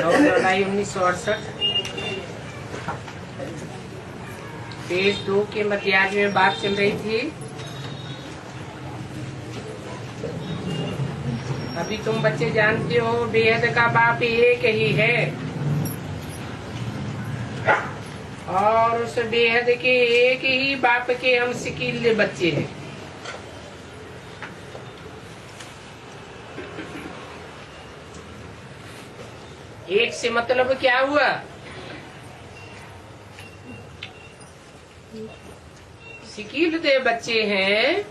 जुलाई 1968 page 2 के मध्यार्ध में बात चल रही थी। अभी तुम बच्चे जानते हो बेहद का बाप एक ही है और उस बेहद के एक ही बाप के हम सिकीले बच्चे हैं। एक से मतलब क्या हुआ? सिकील दे बच्चे हैं,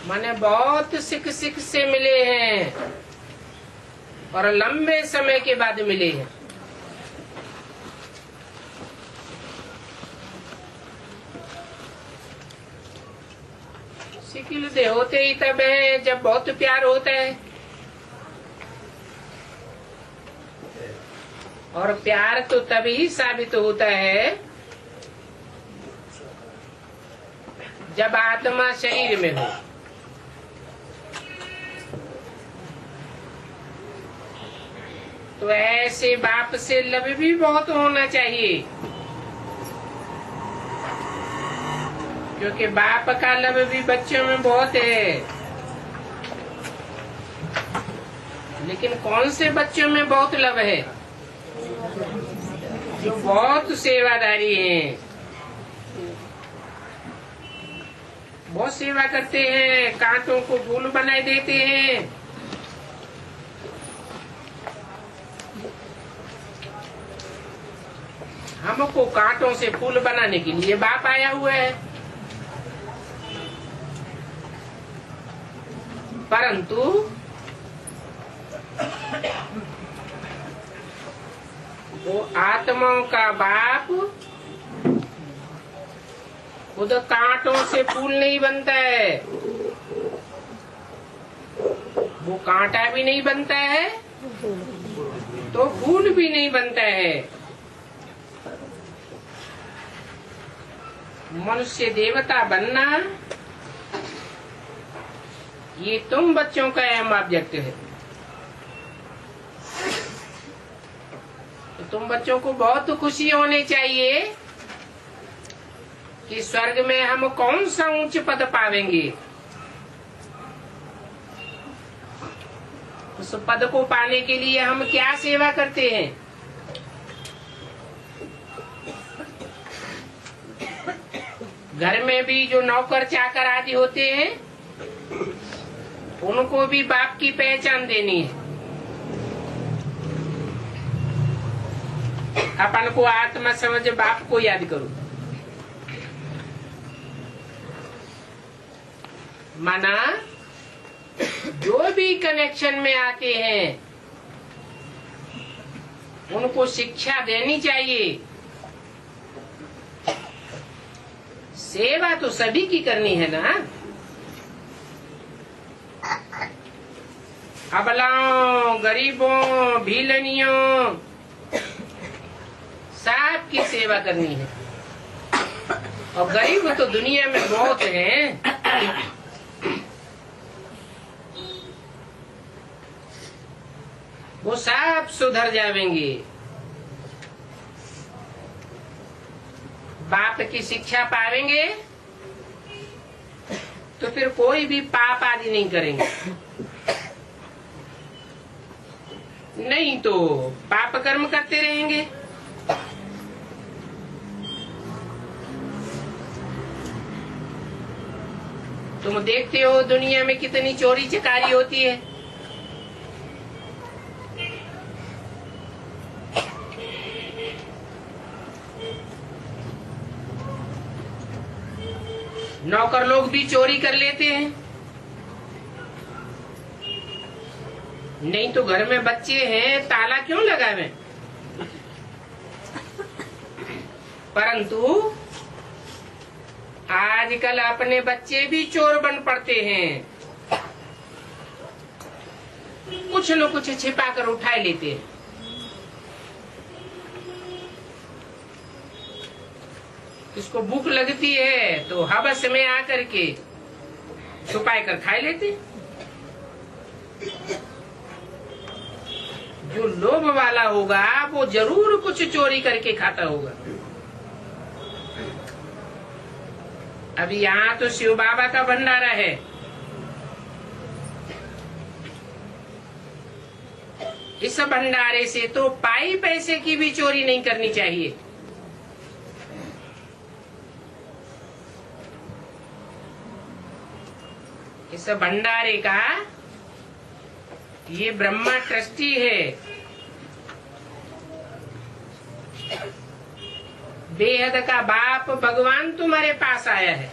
माने बहुत सिख से मिले हैं और लंबे समय के बाद मिले हैं। सिकील दे होते ही तब है जब बहुत प्यार होता है, और प्यार तो तभी साबित होता है जब आत्मा शरीर में हो। तो ऐसे बाप से लब भी बहुत होना चाहिए, क्योंकि बाप का लब भी बच्चों में बहुत है। लेकिन कौन से बच्चों में बहुत लब है? जो बहुत सेवादारी हैं, बहुत सेवा करते हैं, कांटों को फूल बना देते हैं। हमको कांटों से फूल बनाने के लिए बाप आया हुआ है, परंतु वो आत्माओं का बाप खुद कांटों से फूल नहीं बनता है, वो कांटा भी नहीं बनता है तो फूल भी नहीं बनता है। मनुष्य देवता बनना ये तुम बच्चों का अहम ऑब्जेक्ट है। तो तुम बच्चों को बहुत खुशी होनी चाहिए कि स्वर्ग में हम कौन सा ऊंच पद पावेंगे। उस पद को पाने के लिए हम क्या सेवा करते हैं? घर में भी जो नौकर चाकर आदि होते हैं उनको भी बाप की पहचान देनी है। अपन को आत्मा समझ बाप को याद करो। माना जो भी कनेक्शन में आते हैं उनको शिक्षा देनी चाहिए। सेवा तो सभी की करनी है ना। अबलाओं, गरीबों, भीलनियों, सबकी सेवा करनी है। और गरीब तो दुनिया में बहुत हैं। वो सब सुधर जाएंगे। बाप की शिक्षा पाएंगे तो फिर कोई भी पाप आदि नहीं करेंगे। नहीं तो पाप कर्म करते रहेंगे। तुम देखते हो दुनिया में कितनी चोरी चकारी होती है। नौकर लोग भी चोरी कर लेते हैं। नहीं तो घर में बच्चे हैं, ताला क्यों लगावे? परंतु आजकल अपने बच्चे भी चोर बन पड़ते हैं। कुछ न कुछ छिपा कर उठा लेते हैं। इसको भूख लगती है तो हवस में आकर के छुपाए कर खा लेते। जो लोभ वाला होगा वो जरूर कुछ चोरी करके खाता होगा। अभी यहाँ तो शिव बाबा का भंडारा है, इस भंडारे से तो पाई पैसे की भी चोरी नहीं करनी चाहिए। इस भंडारे का ये ब्रह्मा ट्रस्टी है। बेहद का बाप भगवान तुम्हारे पास आया है,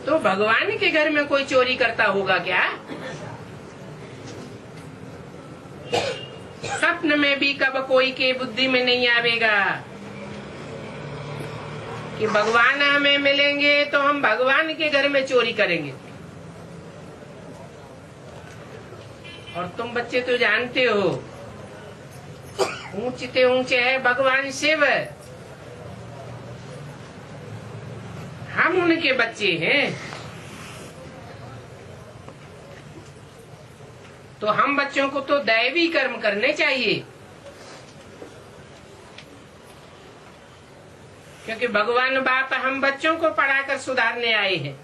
तो भगवान के घर में कोई चोरी करता होगा क्या? स्वप्न में भी कब कोई के बुद्धि में नहीं आवेगा कि भगवान हमें मिलेंगे तो हम भगवान के घर में चोरी करेंगे। और तुम बच्चे तो जानते हो, ऊंचे ऊंचे है भगवान शिव, हम उनके बच्चे हैं, तो हम बच्चों को तो दैवी कर्म करने चाहिए, क्योंकि भगवान बाप हम बच्चों को पढ़ाकर सुधारने आए हैं,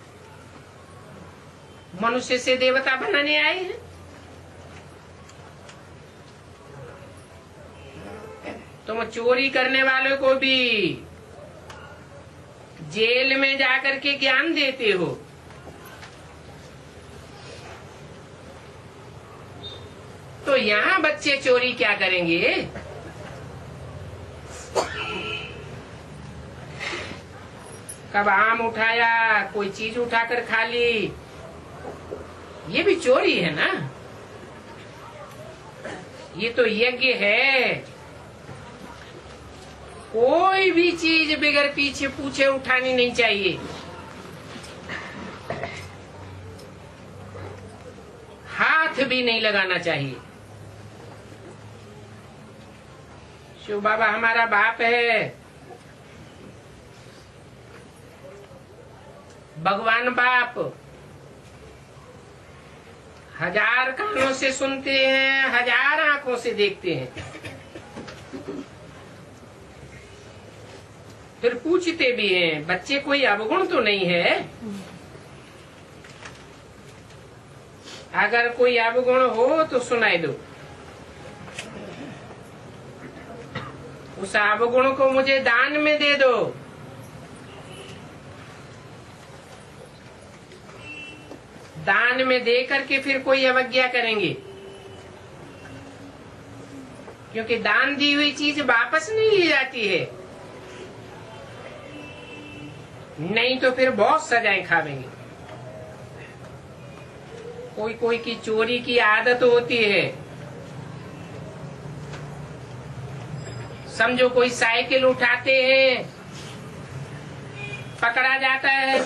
मनुष्य से देवता बनाने आए हैं। तुम चोरी करने वालों को भी जेल में जाकर के ज्ञान देते हो, तो यहाँ बच्चे चोरी क्या करेंगे? कब आम उठाया, कोई चीज उठाकर खा ली, ये भी चोरी है ना। ये तो यज्ञ है, कोई भी चीज बगैर पीछे पूछे उठानी नहीं चाहिए। हाथ भी नहीं लगाना चाहिए। शिव बाबा हमारा बाप है, भगवान बाप हजार कानों से सुनते हैं, हजार आंखों से देखते हैं, फिर पूछते भी हैं बच्चे कोई अवगुण तो नहीं है? अगर कोई अवगुण हो तो सुनाई दो, उस अवगुण को मुझे दान में दे दो। दान में दे करके फिर कोई अवज्ञा करेंगे, क्योंकि दान दी हुई चीज वापस नहीं ली जाती है, नहीं तो फिर बहुत सजाएं खावेंगे। कोई कोई की चोरी की आदत होती है, समझो कोई साइकिल उठाते हैं, पकड़ा जाता है।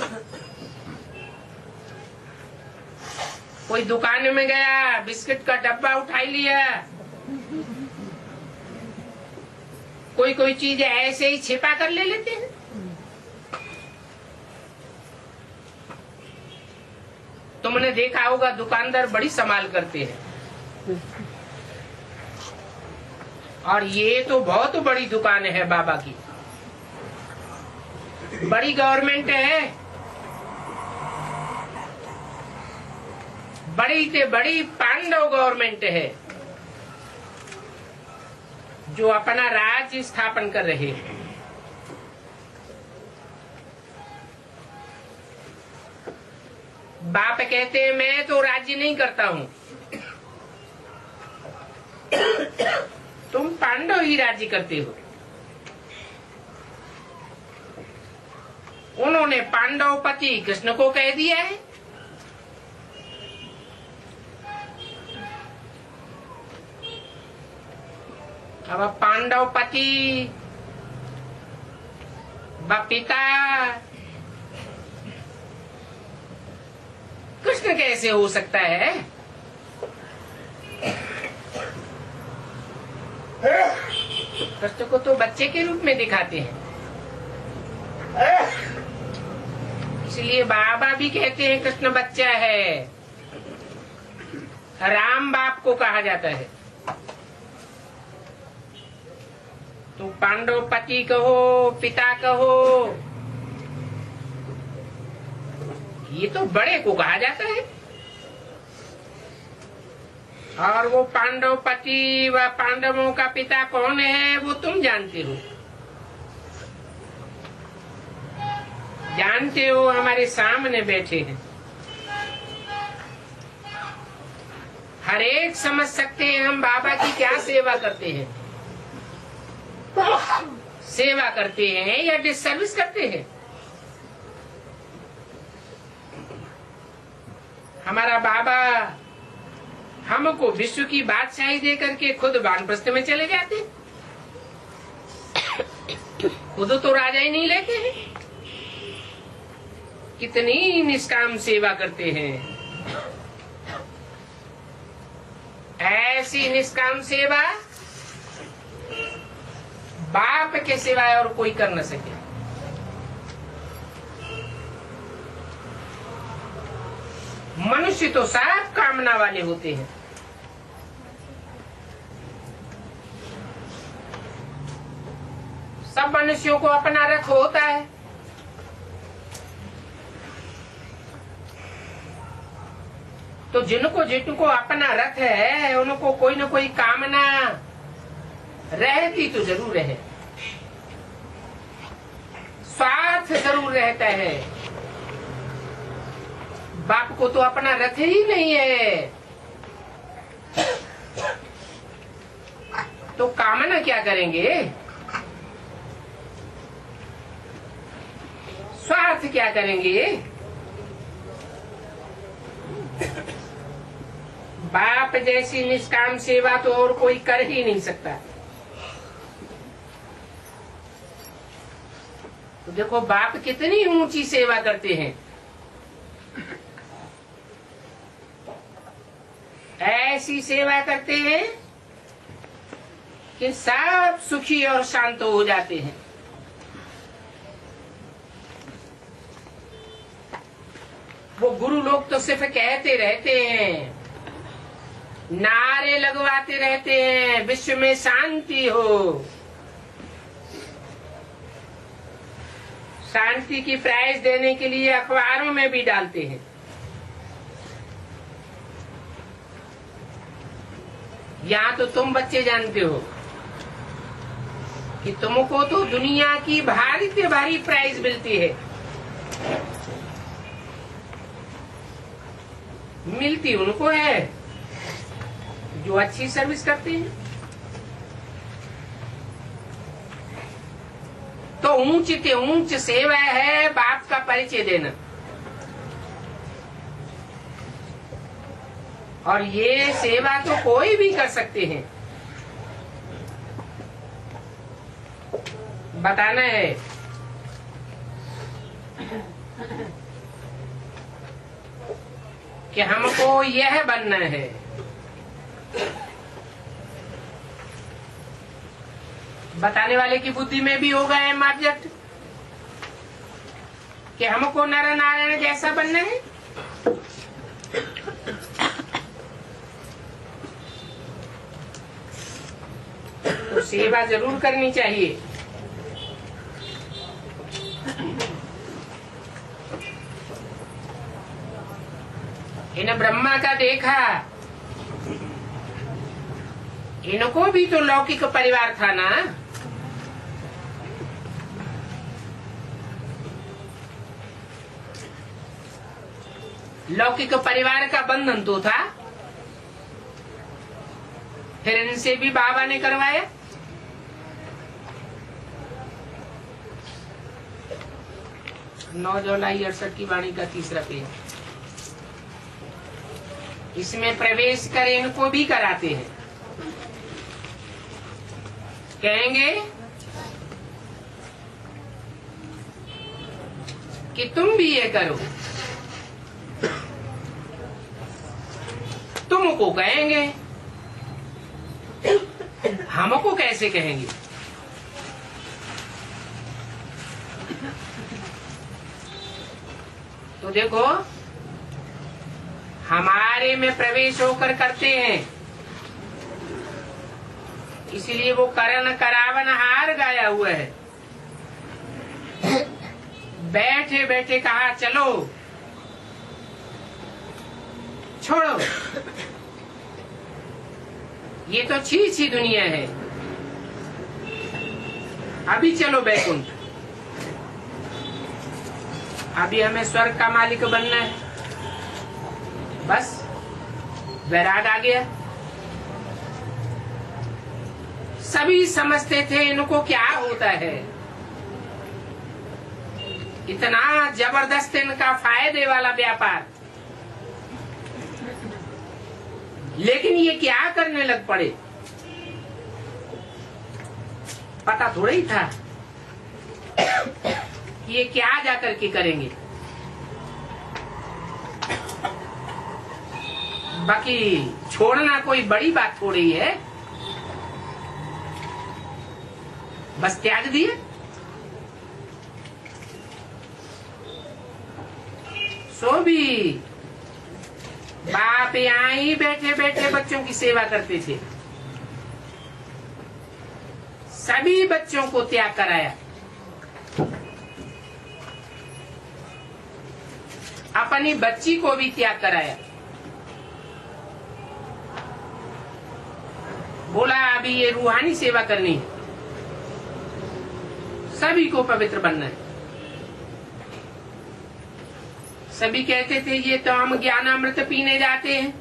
कोई दुकान में गया, बिस्किट का डब्बा उठा लिया, कोई कोई चीज ऐसे ही छिपा कर ले लेते हैं। तुमने देखा होगा दुकानदार बड़ी संभाल करते हैं, और ये तो बहुत बड़ी दुकान है बाबा की, बड़ी गवर्नमेंट है, बड़ी से बड़ी पांडव गवर्नमेंट है जो अपना राज्य स्थापन कर रहे हैं। बाप कहते हैं मैं तो राज्य नहीं करता हूँ, तुम पांडव ही राज्य करते हो। उन्होंने पांडवपति कृष्ण को कह दिया है। अब पांडवपति व पिता कृष्ण कैसे हो सकता है? कृष्ण को तो बच्चे के रूप में दिखाते हैं। इसलिए बाबा भी कहते हैं कृष्ण बच्चा है, राम बाप को कहा जाता है। तो पांडव पति कहो, पिता कहो, ये तो बड़े को कहा जाता है। और वो पांडव पति व पांडवों का पिता कौन है वो तुम जानते हो, जानते हो, हमारे सामने बैठे हैं। हर एक समझ सकते हैं हम बाबा की क्या सेवा करते हैं। सेवा करते हैं या डिसर्विस करते हैं। हमारा बाबा हमको विश्व की बादशाही दे करके खुद वानप्रस्थ में चले जाते, खुद तो राजा ही नहीं लेते हैं। कितनी निष्काम सेवा करते हैं। ऐसी निष्काम सेवा बाप के सिवाय और कोई कर न सके। मनुष्य तो सब कामना वाले होते हैं। सब मनुष्यों को अपना रख होता है। तो जिनको अपना रथ है उनको कोई न कोई कामना रहती तो जरूर है, स्वार्थ जरूर रहता है। बाप को तो अपना रथ ही नहीं है, तो कामना क्या करेंगे, स्वार्थ क्या करेंगे। बाप जैसी निष्काम सेवा तो और कोई कर ही नहीं सकता। तो देखो बाप कितनी ऊंची सेवा करते हैं। ऐसी सेवा करते हैं कि सब सुखी और शांत हो जाते हैं। वो गुरु लोग तो सिर्फ कहते रहते हैं, नारे लगवाते रहते हैं, विश्व में शांति हो। शांति की प्राइज देने के लिए अखबारों में भी डालते हैं। यहाँ तो तुम बच्चे जानते हो कि तुमको तो दुनिया की भारी से भारी प्राइज मिलती है। मिलती उनको है जो अच्छी सर्विस करते हैं। तो ऊंच से ऊंच सेवा है बाप का परिचय देना। और ये सेवा तो कोई भी कर सकते हैं। बताना है कि हमको यह बनना है, बताने वाले की बुद्धि में भी होगा एम ऑब्जेक्ट कि हमको नर नारायण जैसा बनना है। तो सेवा जरूर करनी चाहिए। इन ब्रह्मा का देखा, इनको भी तो लौकिक परिवार था ना। लौकिक परिवार का बंधन तो था, फिर इनसे भी बाबा ने करवाया। 9 जुलाई 68 की वाणी का 3रा पेज। इसमें प्रवेश कर इनको भी कराते हैं। कहेंगे कि तुम भी ये करो, तुमको कहेंगे, हमको कैसे कहेंगे। तो देखो हमारे में प्रवेश होकर करते हैं, इसलिए वो करण करावन हार गाया हुआ है। बैठे बैठे कहा चलो छोड़ो, ये तो छी छी दुनिया है, अभी चलो बैकुंठ, अभी हमें स्वर्ग का मालिक बनना है। बस वैराग आ गया। सभी समझते थे इनको क्या होता है, इतना जबरदस्त इनका फायदे वाला व्यापार, लेकिन ये क्या करने लग पड़े, पता थोड़ा ही था कि ये क्या जाकर के करेंगे। बाकी छोड़ना कोई बड़ी बात थोड़ी है, बस त्याग दिए। सो भी बाप यहाँ ही बैठे बैठे बच्चों की सेवा करते थे, सभी बच्चों को त्याग कराया, अपनी बच्ची को भी त्याग कराया। बोला अभी ये रूहानी सेवा करनी है, सभी को पवित्र बनना है। सभी कहते थे ये तो हम ज्ञानामृत पीने जाते हैं,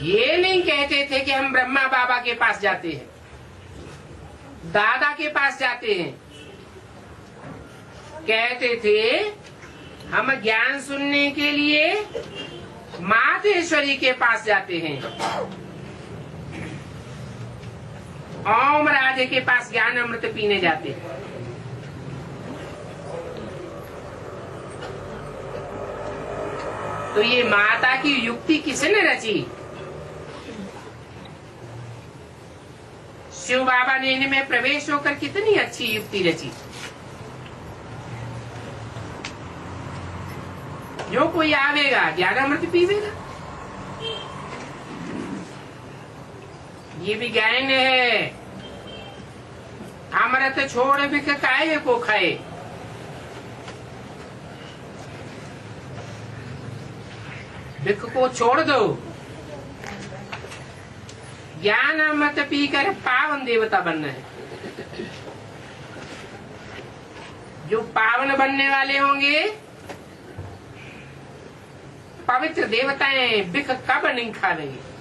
ये नहीं कहते थे कि हम ब्रह्मा बाबा के पास जाते हैं, दादा के पास जाते हैं। कहते थे हम ज्ञान सुनने के लिए मातेश्वरी के पास जाते हैं, ओम राजे के पास ज्ञान अमृत पीने जाते हैं। तो ये माता की युक्ति किसने रची? शिव बाबा ने इनमें प्रवेश होकर कितनी अच्छी युक्ति रची। जो कोई आवेगा ज्ञान अमृत पीवेगा। ये भी ज्ञान है, अमृत छोड़ बिक काहे को खाए। बिक को छोड़ दो, ज्ञान अमृत पीकर पावन देवता बनना है। जो पावन बनने वाले होंगे, पवित्र देवताएं बिख कब नहीं खावेंगे।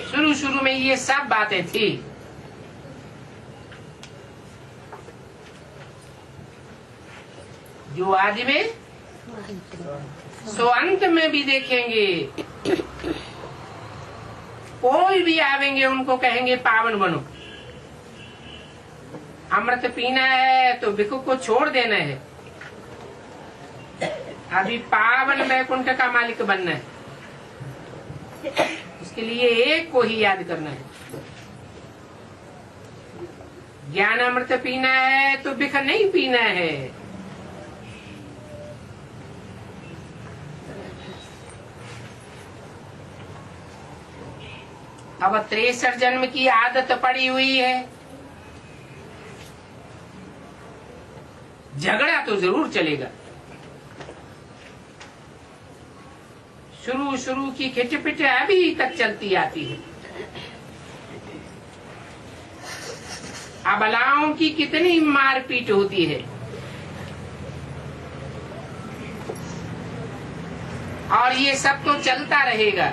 शुरू शुरू में ये सब बातें थी, जो आज में सो अंत में भी देखेंगे। कोई भी आवेंगे उनको कहेंगे पावन बनो, अमृत पीना है तो बिकु को छोड़ देना है, अभी पावन वैकुंठ का मालिक बनना है। उसके लिए एक को ही याद करना है। ज्ञान अमृत पीना है तो बिख नहीं पीना है। अब 63 जन्म की आदत पड़ी हुई है, झगड़ा तो जरूर चलेगा। शुरू शुरू की खिटपिट अभी तक चलती आती है। अबलाओं की कितनी मारपीट होती है, और ये सब तो चलता रहेगा,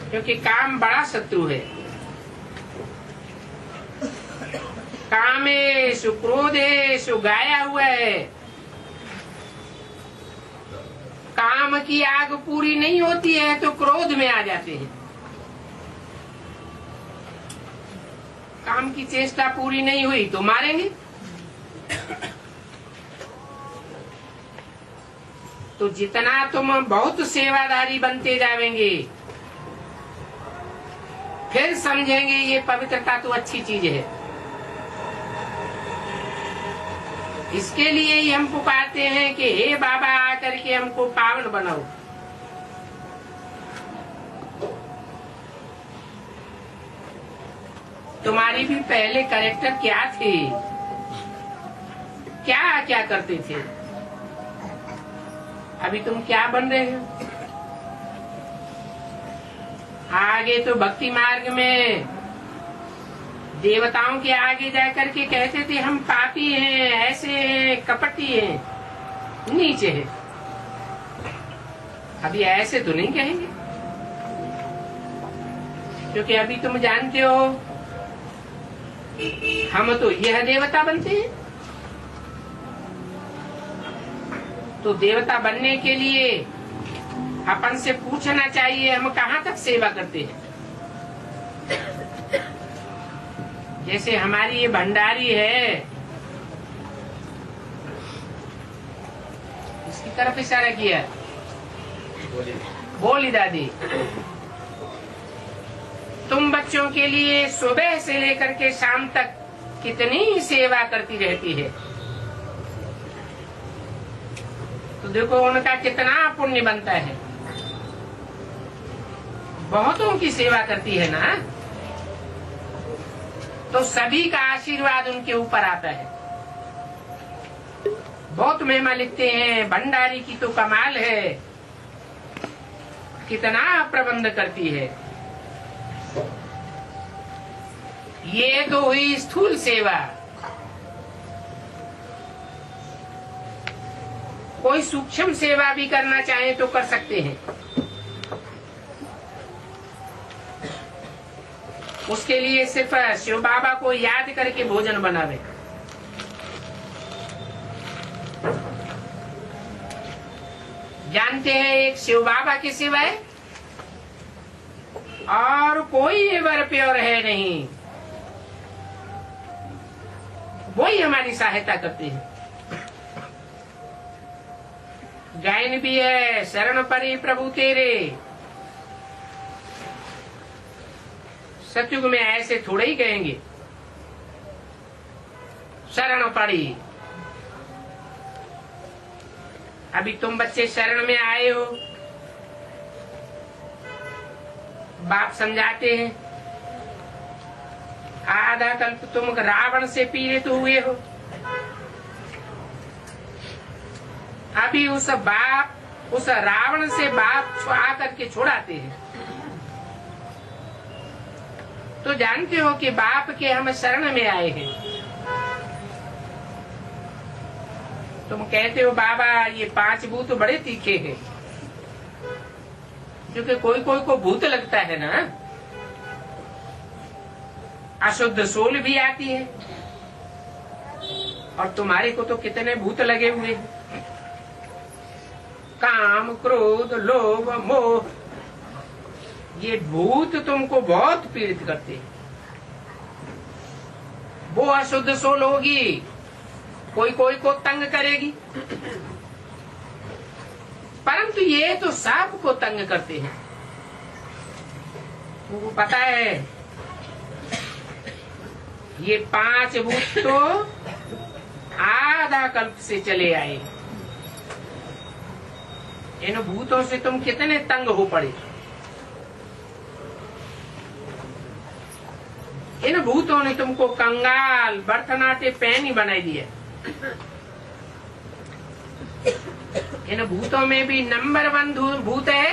क्योंकि काम बड़ा शत्रु है। कामेषु क्रोधेषु गाया हुआ है। काम की आग पूरी नहीं होती है तो क्रोध में आ जाते हैं। काम की चेष्टा पूरी नहीं हुई तो मारेंगे। तो जितना तुम बहुत सेवादारी बनते जाएंगे, फिर समझेंगे ये पवित्रता तो अच्छी चीज है। इसके लिए ही हम पुकारते हैं कि हे बाबा आकर के हमको पावन बनाओ। तुम्हारी भी पहले कैरेक्टर क्या थे, क्या क्या करते थे, अभी तुम क्या बन रहे हो? आगे तो भक्ति मार्ग में देवताओं के आगे जाकर के कहते थे हम पापी हैं, ऐसे हैं, कपटी हैं, नीचे हैं। अभी ऐसे तो नहीं कहेंगे, क्योंकि अभी तुम जानते हो हम तो यह देवता बनते हैं। तो देवता बनने के लिए अपन से पूछना चाहिए हम कहाँ तक सेवा करते हैं। जैसे हमारी ये भंडारी है, इसकी तरफ इशारा किया, बोली दादी तुम बच्चों के लिए सुबह से लेकर के शाम तक कितनी सेवा करती रहती है। तो देखो उनका कितना पुण्य बनता है, बहुतों की सेवा करती है ना, तो सभी का आशीर्वाद उनके ऊपर आता है। बहुत महिमा लिखते हैं भंडारी की तो कमाल है, कितना प्रबंध करती है। ये तो हुई स्थूल सेवा। कोई सूक्ष्म सेवा भी करना चाहे तो कर सकते हैं। उसके लिए सिर्फ शिव बाबा को याद करके भोजन बनावे। जानते हैं एक शिव बाबा के सिवाय और कोई एवर प्योर है नहीं, वही हमारी सहायता करते हैं। गायन भी है शरण परी प्रभु तेरे। सतयुग में ऐसे थोड़े ही कहेंगे शरण पड़ी। अभी तुम बच्चे शरण में आए हो, बाप समझाते हैं आधा कल्प तुम रावण से पीड़ित हुए हो, अभी उस रावण से बाप आकर के छुड़ाते हैं। तो जानते हो कि बाप के हम शरण में आए हैं। तुम कहते हो बाबा ये 5 भूत बड़े तीखे हैं, क्योंकि कोई कोई को भूत लगता है ना, अशुद्ध सोल भी आती है। और तुम्हारे को तो कितने भूत लगे हुए हैं, काम क्रोध लोभ मोह, ये भूत तुमको बहुत पीड़ित करते हैं। वो अशुद्ध सोल होगी, कोई कोई को तंग करेगी, परंतु ये तो सब को तंग करते हैं। तुमको पता है ये 5 भूत तो आधा कल्प से चले आए। इन भूतों से तुम कितने तंग हो पड़े। इन भूतों ने तुमको कंगाल बर्थनाटे पैनी बनाई दिया। इन भूतों में भी नंबर 1 भूत है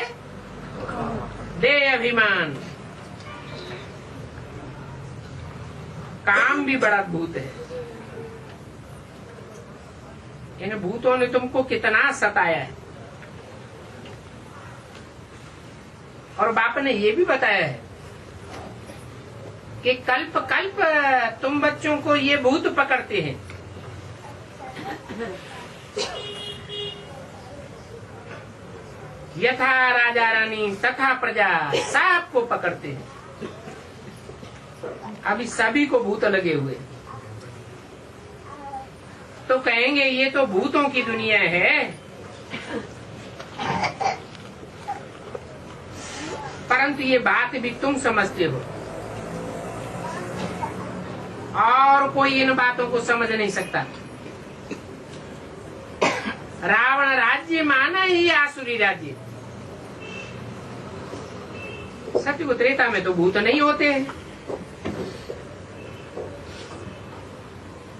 दे अभिमान। काम भी बड़ा भूत है। इन भूतों ने तुमको कितना सताया है। और बाप ने ये भी बताया है कि कल्प कल्प तुम बच्चों को ये भूत पकड़ते हैं। यथा राजा रानी तथा प्रजा सबको पकड़ते हैं। अभी सभी को भूत लगे हुए, तो कहेंगे ये तो भूतों की दुनिया है। परंतु ये बात भी तुम समझते हो और कोई इन बातों को समझ नहीं सकता। रावण राज्य माना ही आसुरी राज्य। सत्य को त्रेता में तो भूत नहीं होते हैं।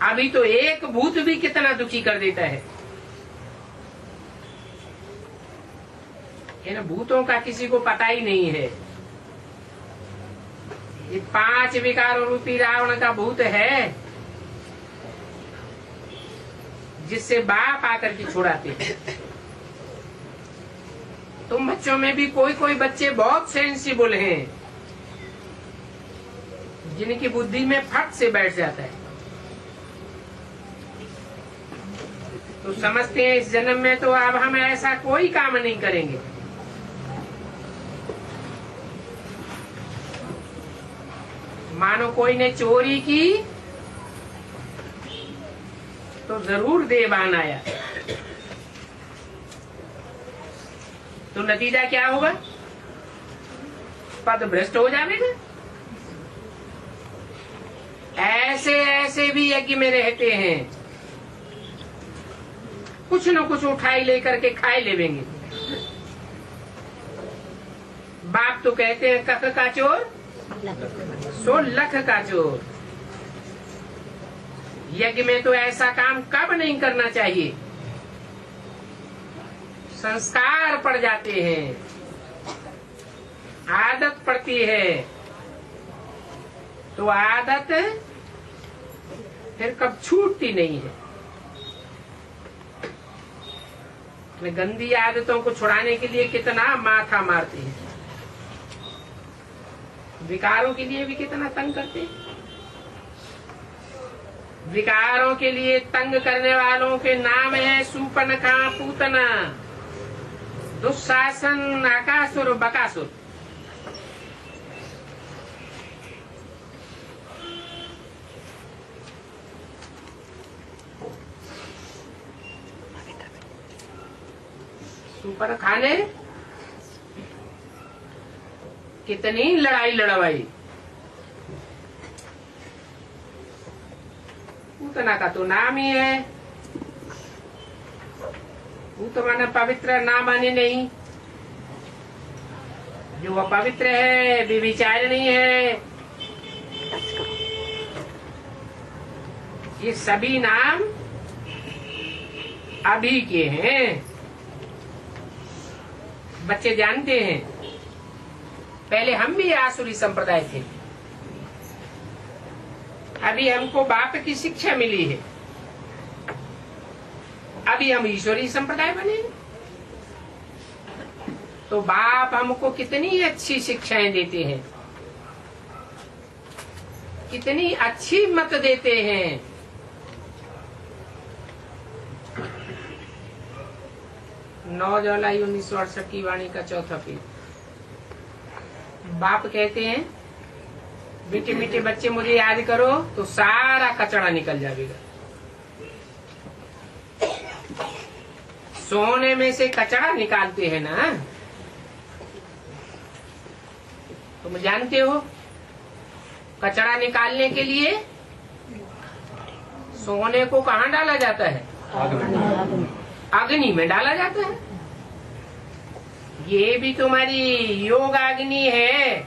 अभी तो एक भूत भी कितना दुखी कर देता है। इन भूतों का किसी को पता ही नहीं है। ये 5 विकारों रूपी रावण का भूत है, जिससे बाप आकर के छुड़ाते हैं। तुम बच्चों में भी कोई कोई बच्चे बहुत सेंसिबल हैं, जिनकी बुद्धि में फट से बैठ जाता है। तो समझते हैं इस जन्म में तो अब हम ऐसा कोई काम नहीं करेंगे। मानो कोई ने चोरी की तो जरूर देवान आया, तो नतीजा क्या होगा? पद भ्रष्ट हो जाएगा। ऐसे ऐसे भी यज्ञ में रहते हैं, कुछ न कुछ उठाई लेकर के खाए लेवेंगे। बाप तो कहते हैं कख का चोर सो लख का चोर। यज्ञ में तो ऐसा काम कब नहीं करना चाहिए। संस्कार पड़ जाते हैं, आदत पड़ती है, तो आदत फिर कब छूटती नहीं है। गंदी आदतों को छुड़ाने के लिए कितना माथा मारते हैं, विकारों के लिए भी कितना तंग करते हैं। विकारों के लिए तंग करने वालों के नाम है सूर्पनखा, पूतना, दुशासन, अकासुर, बकासुर। सूर्पनखा ने कितनी लड़ाई लड़वाई। पूतना का तो नाम ही है, पूत माने पवित्र, ना माने नहीं। जो अपवित्र है, व्यभिचारिणी है, ये सभी नाम अभी के हैं। बच्चे जानते हैं, पहले हम भी आसुरी संप्रदाय थे, अभी हमको बाप की शिक्षा मिली है, अभी हम ईश्वरी संप्रदाय बने। तो बाप हमको कितनी अच्छी शिक्षाएं देते हैं, कितनी अच्छी मत देते हैं। 9 जुलाई 1968 की वाणी का चौथा पेज। बाप कहते हैं, बेटे बेटे बच्चे मुझे याद करो तो सारा कचरा निकल जाएगा। सोने में से कचरा निकालते हैं ना, तुम जानते हो कचरा निकालने के लिए सोने को कहाँ डाला जाता है? अग्नि में डाला जाता है। ये भी तुम्हारी योग अग्नि है।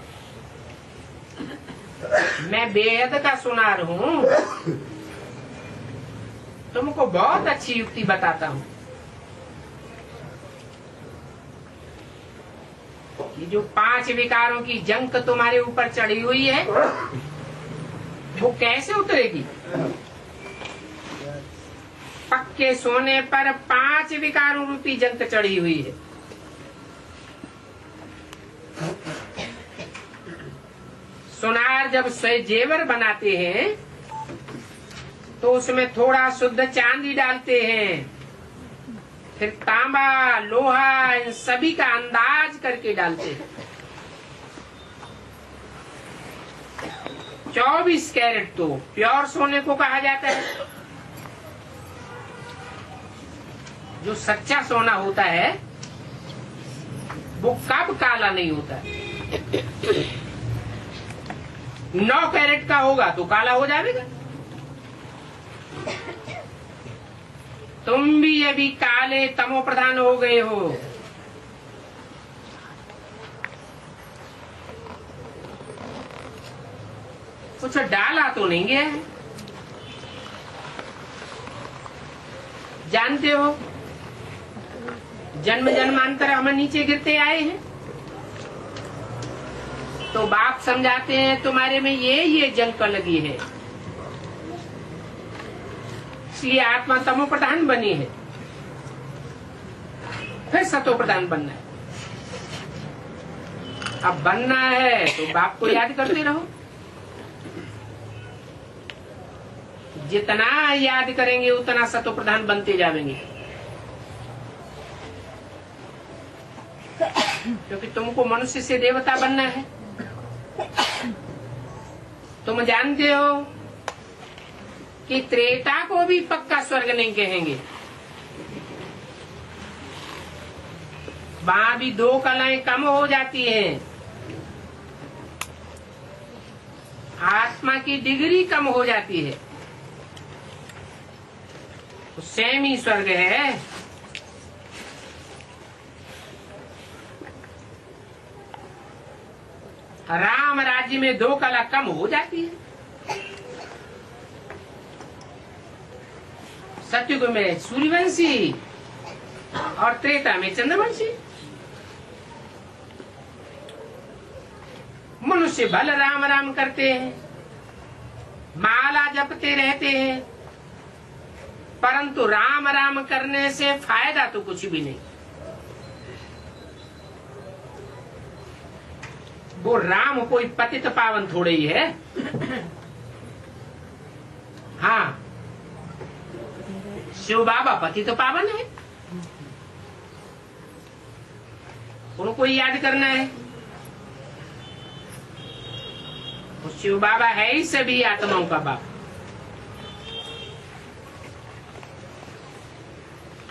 मैं बेहद का सुनार हूँ, तुमको बहुत अच्छी युक्ति बताता हूँ। ये जो 5 विकारों की जंक तुम्हारे ऊपर चढ़ी हुई है, वो कैसे उतरेगी? पक्के सोने पर 5 विकारों रूपी जंक चढ़ी हुई है। सुनार जब जेवर बनाते हैं तो उसमें थोड़ा शुद्ध चांदी डालते हैं, फिर तांबा, लोहा, इन सभी का अंदाज करके डालते हैं। 24 कैरेट तो प्योर सोने को कहा जाता है। जो सच्चा सोना होता है वो कब काला नहीं होता है। 9 कैरेट का होगा तो काला हो जाएगा। तुम भी अभी काले तमो प्रधान हो गए हो। कुछ डाला तो नहीं गया है। जानते हो जन्म जन्मांतर हम नीचे गिरते आए हैं, तो बाप समझाते हैं तुम्हारे में ये जंग लगी है, इसलिए आत्मा तमो प्रधान बनी है, फिर सतो प्रधान बनना है। अब बनना है तो बाप को याद करते रहो। जितना याद करेंगे उतना सतो प्रधान बनते जाएंगे, क्योंकि तुमको मनुष्य से देवता बनना है। तुम जानते हो कि त्रेता को भी पक्का स्वर्ग नहीं कहेंगे, वहां भी 2 कलाएं कम हो जाती हैं, आत्मा की डिग्री कम हो जाती है, तो सेम ही स्वर्ग है। राम राज्य में 2 कला कम हो जाती है। सतयुग में सूर्यवंशी और त्रेता में चंद्रवंशी। मनुष्य भल राम राम करते हैं, माला जपते रहते हैं, परंतु राम राम करने से फायदा तो कुछ भी नहीं। वो राम कोई पतित पावन थोड़े ही है। हाँ, शिव बाबा पतित पावन है, उनको याद करना है। वो शिव बाबा है ही सभी आत्माओं का बाप।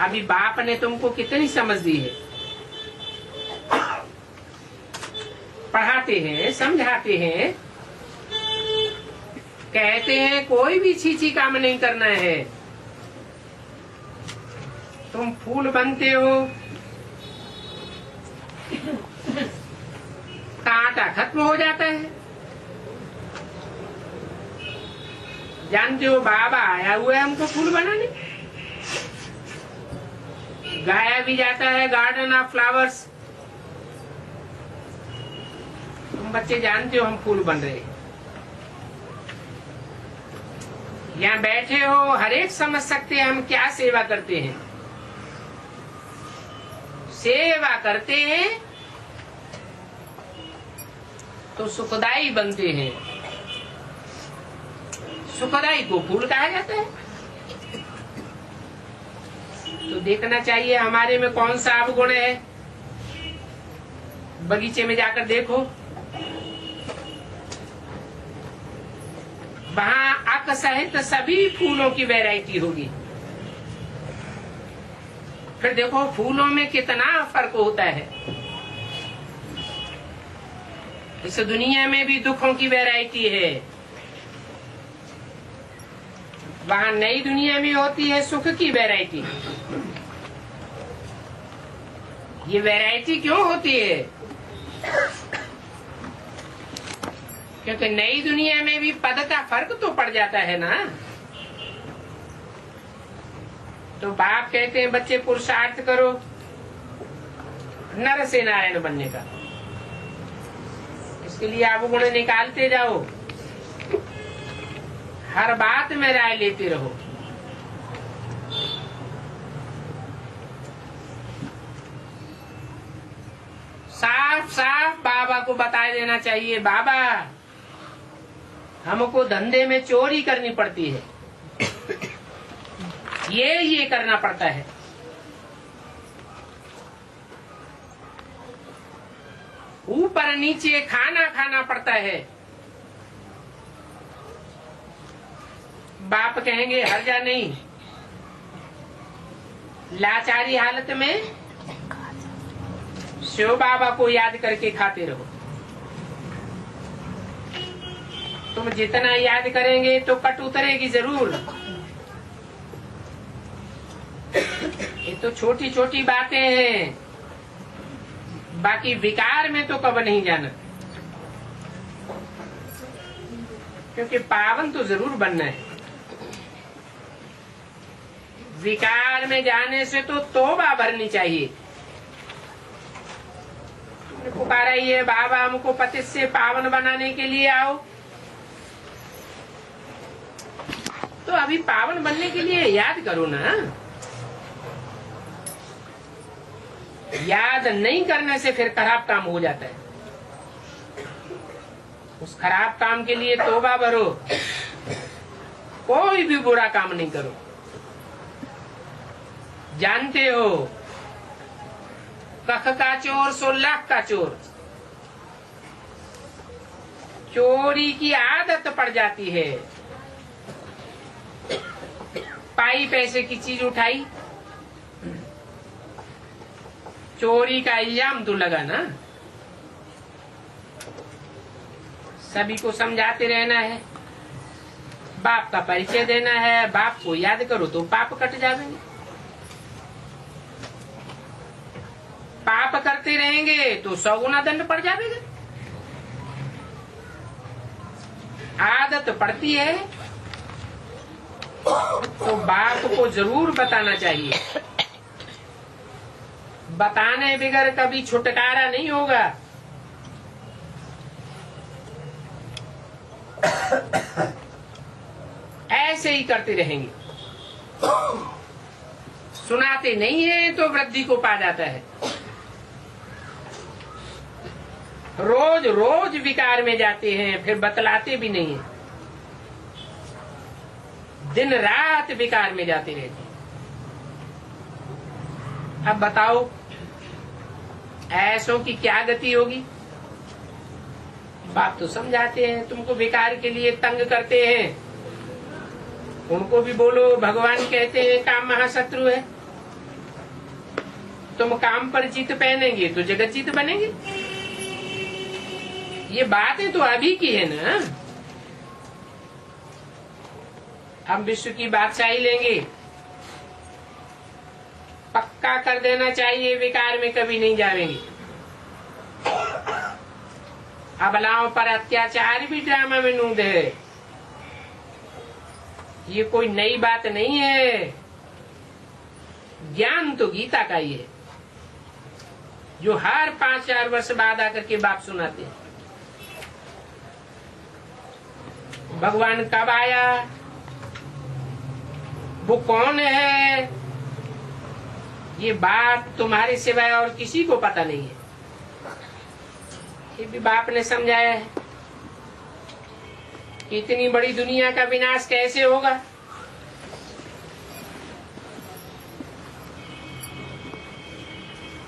अभी बाप ने तुमको कितनी समझ दी है, पढ़ाते हैं, समझाते हैं, कहते हैं कोई भी छीछी काम नहीं करना है। तुम फूल बनते हो, कांटा खत्म हो जाता है। जानते हो बाबा आया हुआ है हमको फूल बनाने, गाया भी जाता है गार्डन ऑफ फ्लावर्स। तुम बच्चे जानते हो हम फूल बन रहे हैं। यहाँ बैठे हो, हर एक समझ सकते हैं हम क्या सेवा करते हैं। सेवा करते हैं तो सुखदाई बनते हैं। सुखदाई को फूल कहा जाता है। तो देखना चाहिए हमारे में कौन सा अवगुण है। बगीचे में जाकर देखो, वहां अक सहित सभी फूलों की वैरायटी होगी। फिर देखो फूलों में कितना फर्क होता है। इस दुनिया में भी दुखों की वैरायटी है, वहां नई दुनिया में होती है सुख की वैरायटी। ये वैरायटी क्यों होती है? क्योंकि नई दुनिया में भी पद का फर्क तो पड़ जाता है ना। तो बाप कहते हैं बच्चे पुरुषार्थ करो नर से नारायण बनने का। इसके लिए अवगुण निकालते जाओ, हर बात में राय लेते रहो। साफ साफ बाबा को बता देना चाहिए, बाबा हमको धंधे में चोरी करनी पड़ती है, ये करना पड़ता है। ऊपर नीचे खाना खाना पड़ता है। बाप कहेंगे हर्जा नहीं, लाचारी हालत में शिव बाबा को याद करके खाते रहो। तुम जितना याद करेंगे तो कट उतरेगी जरूर। ये तो छोटी छोटी बातें हैं, बाकी विकार में तो कब नहीं जाना, क्योंकि पावन तो जरूर बनना है। विकार में जाने से तो तौबा भरनी चाहिए। पुकारा ही है, बाबा हमको पतित से पावन बनाने के लिए आओ, तो अभी पावन बनने के लिए याद करो ना। याद नहीं करने से फिर खराब काम हो जाता है। उस खराब काम के लिए तौबा भरो, कोई भी बुरा काम नहीं करो। जानते हो, कख का चोर 16 का चोर। चोरी की आदत पड़ जाती है। पाई पैसे की चीज उठाई, चोरी का इल्जाम तो लगा ना। सभी को समझाते रहना है, बाप का परिचय देना है, बाप को याद करो तो पाप कट जाएंगे। पाप करते रहेंगे तो 100 गुना दंड पड़ जाएगा। आदत पड़ती है तो बाप को जरूर बताना चाहिए। बताने बगैर कभी छुटकारा नहीं होगा। ऐसे ही करते रहेंगे। सुनाते नहीं है तो वृद्धि को पा जाता है। रोज रोज विकार में जाते हैं, फिर बतलाते भी नहीं है। दिन रात विकार में जाते रहते हैं। अब बताओ, ऐसों की क्या गति होगी? बाप तो समझाते हैं, तुमको विकार के लिए तंग करते हैं। उनको भी बोलो, भगवान कहते हैं काम महाशत्रु है। तुम काम पर जीत पहनेंगे तो जगत जीत बनेंगे। ये बातें तो अभी की है ना। हम विश्व की बादशाही लेंगे, पक्का कर देना चाहिए, विकार में कभी नहीं जाएंगे। अबलाओं पर अत्याचार भी ड्रामा में नूंद है। ये कोई नई बात नहीं है। ज्ञान तो गीता का ही है, जो हर 5-4 वर्ष बाद आकर के बाप सुनाते हैं। भगवान कब आया, वो कौन है, ये बात तुम्हारे सिवाय और किसी को पता नहीं है। ये भी बाप ने समझाया है कि इतनी बड़ी दुनिया का विनाश कैसे होगा।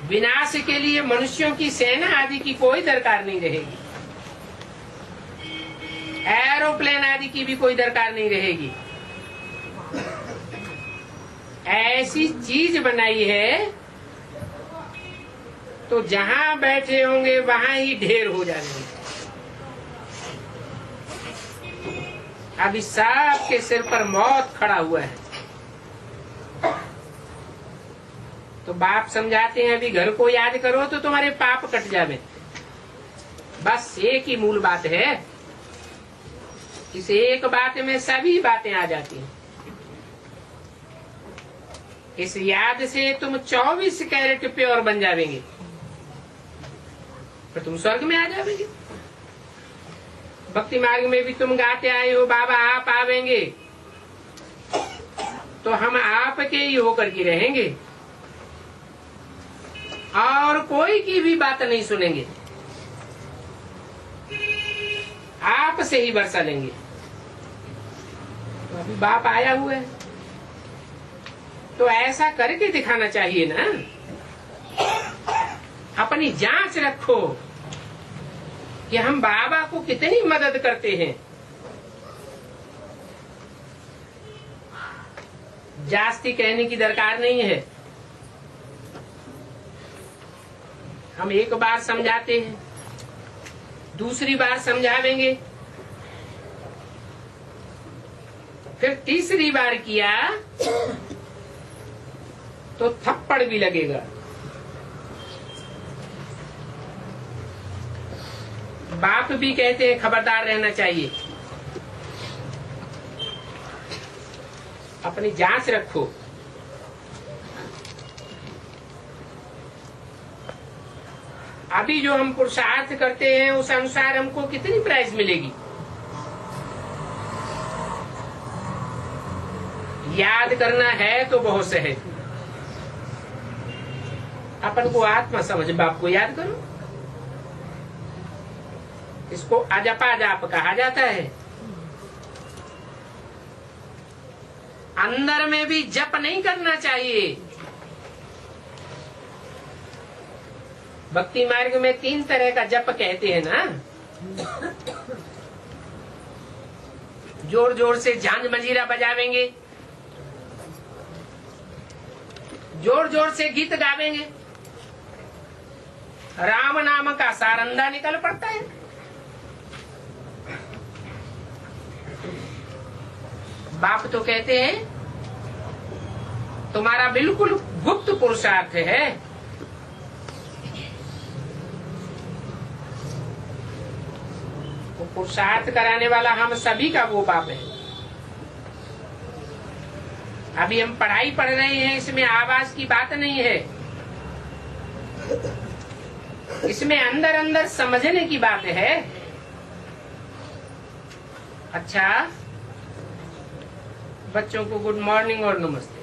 विनाश के लिए मनुष्यों की सेना आदि की कोई दरकार नहीं रहेगी। एरोप्लेन आदि की भी कोई दरकार नहीं रहेगी। ऐसी चीज बनाई है तो जहां बैठे होंगे वहां ही ढेर हो जाएंगे। अभी सबके सिर पर मौत खड़ा हुआ है। तो बाप समझाते हैं, अभी घर को याद करो तो तुम्हारे पाप कट जावे। बस एक ही मूल बात है। इस एक बात में सभी बातें आ जाती हैं। इस याद से तुम 24 कैरेट प्योर बन जाएंगे, फिर तुम स्वर्ग में आ जाओगे। भक्ति मार्ग में भी तुम गाते आए हो, बाबा आप आवेंगे, तो हम आपके ही होकर के रहेंगे और कोई की भी बात नहीं सुनेंगे, आप से ही वर्षा लेंगे। तो अभी बाप आया हुआ है, तो ऐसा करके दिखाना चाहिए ना। अपनी जांच रखो कि हम बाबा को कितनी मदद करते हैं। जास्ती कहने की दरकार नहीं है। हम एक बार समझाते हैं, दूसरी बार समझावेंगे, फिर तीसरी बार किया तो थप्पड़ भी लगेगा। बाप भी कहते हैं खबरदार रहना चाहिए, अपनी जांच रखो। अभी जो हम पुरुषार्थ करते हैं उस अनुसार हमको कितनी प्राइज मिलेगी? याद करना है तो बहुत सहज, अपन को आत्मा समझ, बाप को याद करो। इसको अजपा जाप कहा जाता है। अंदर में भी जप नहीं करना चाहिए। भक्ति मार्ग में 3 तरह का जप कहते हैं ना। जोर जोर से झांझ मंजीरा बजावेंगे, जोर जोर से गीत गावेंगे, राम नाम का सारंदा निकल पड़ता है। बाप तो कहते हैं तुम्हारा बिल्कुल गुप्त पुरुषार्थ है। वो पुरुषार्थ कराने वाला हम सभी का वो बाप है। अभी हम पढ़ाई पढ़ रहे हैं, इसमें आवाज की बात नहीं है, इसमें अंदर अंदर समझने की बात है। अच्छा, बच्चों को गुड मॉर्निंग और नमस्ते।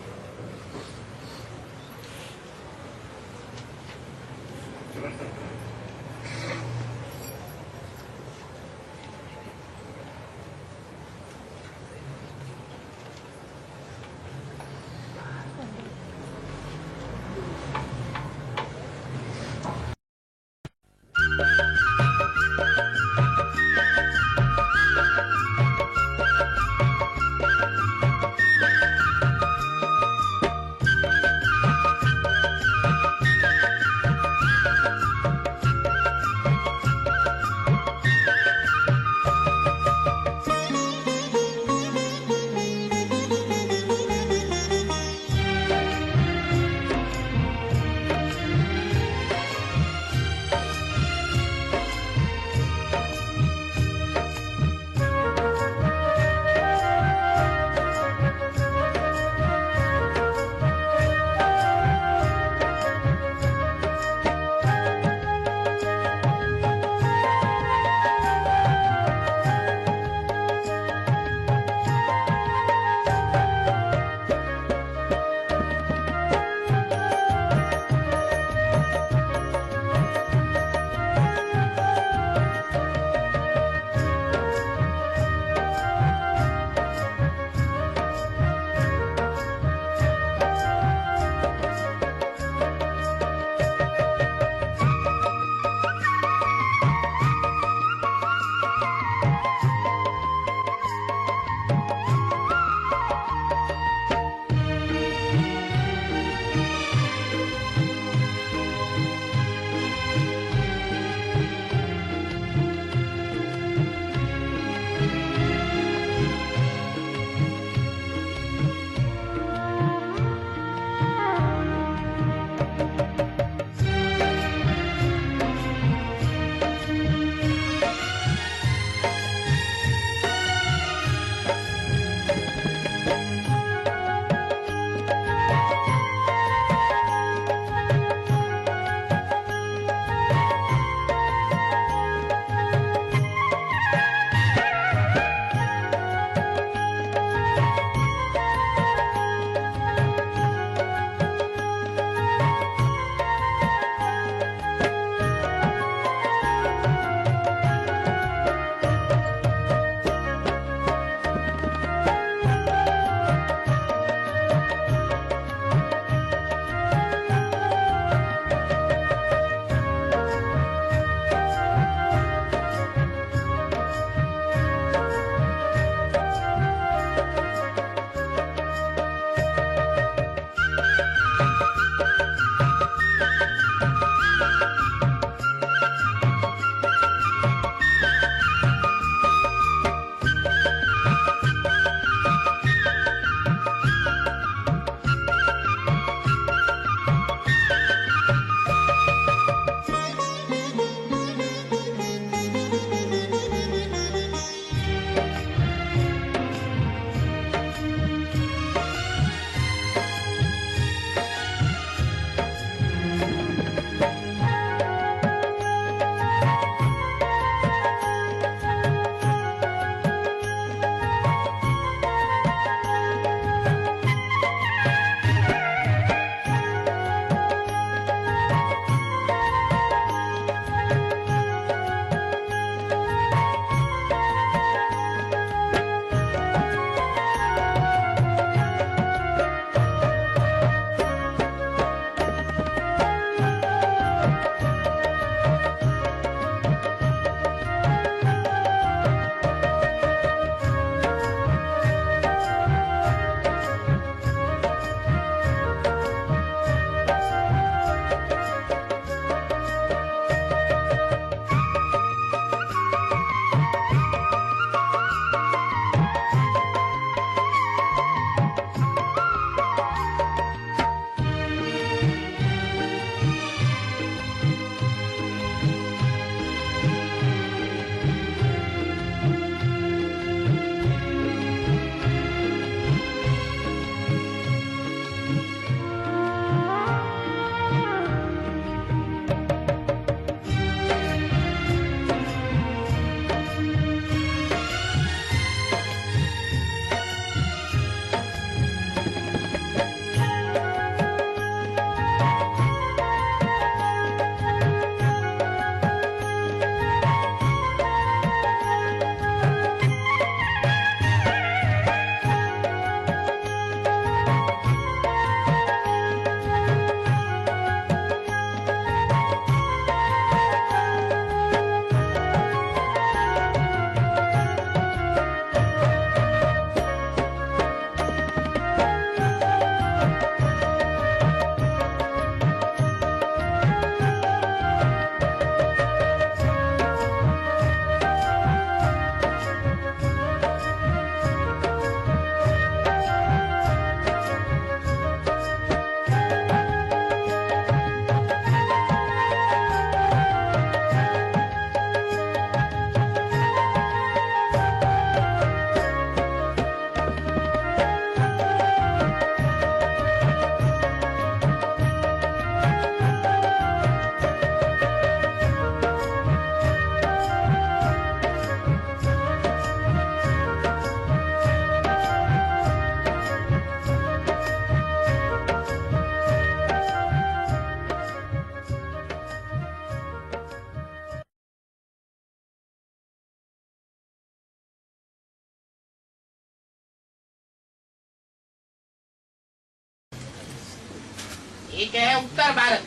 एक है उत्तर भारत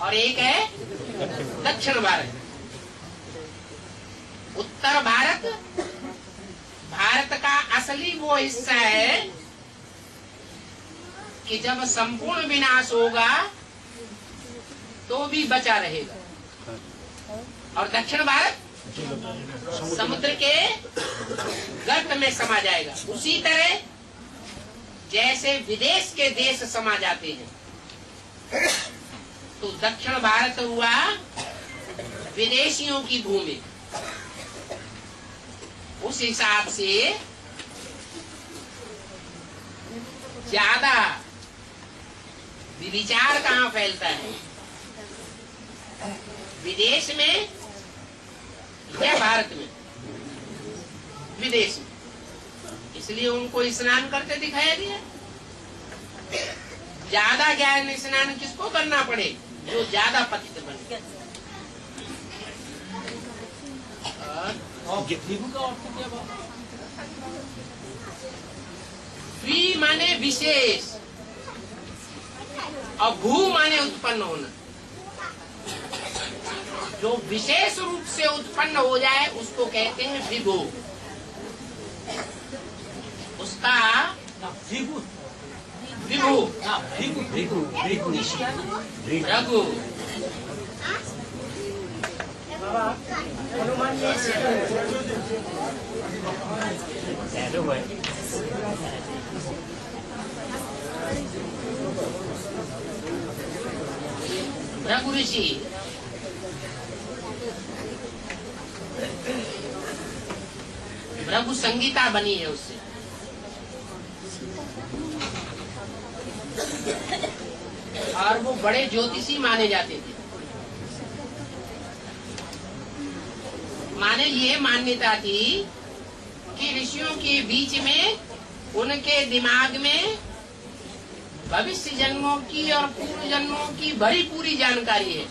और एक है दक्षिण भारत। उत्तर भारत भारत का असली वो हिस्सा है कि जब संपूर्ण विनाश होगा तो भी बचा रहेगा, और दक्षिण भारत समुद्र के गर्त में समा जाएगा। उसी तरह जैसे विदेश के देश समा जाते हैं, तो दक्षिण भारत हुआ विदेशियों की भूमि। उस हिसाब से ज्यादा विचार कहाँ फैलता है, विदेश में या भारत में? विदेश में। इसलिए उनको स्नान करते दिखाया गया। ज्यादा ज्ञान स्नान किसको करना पड़े? जो ज्यादा पतित बने। वी माने विशेष और भू माने उत्पन्न होना। जो विशेष रूप से उत्पन्न हो जाए उसको कहते हैं विभू। उसका विभू रघु। रघु ऋषि रघु संगीता बनी है उससे। और वो बड़े ज्योतिषी माने जाते थे। माने ये मान्यता थी कि ऋषियों के बीच में उनके दिमाग में भविष्य जन्मों की और पूर्व जन्मों की भरी पूरी जानकारी है।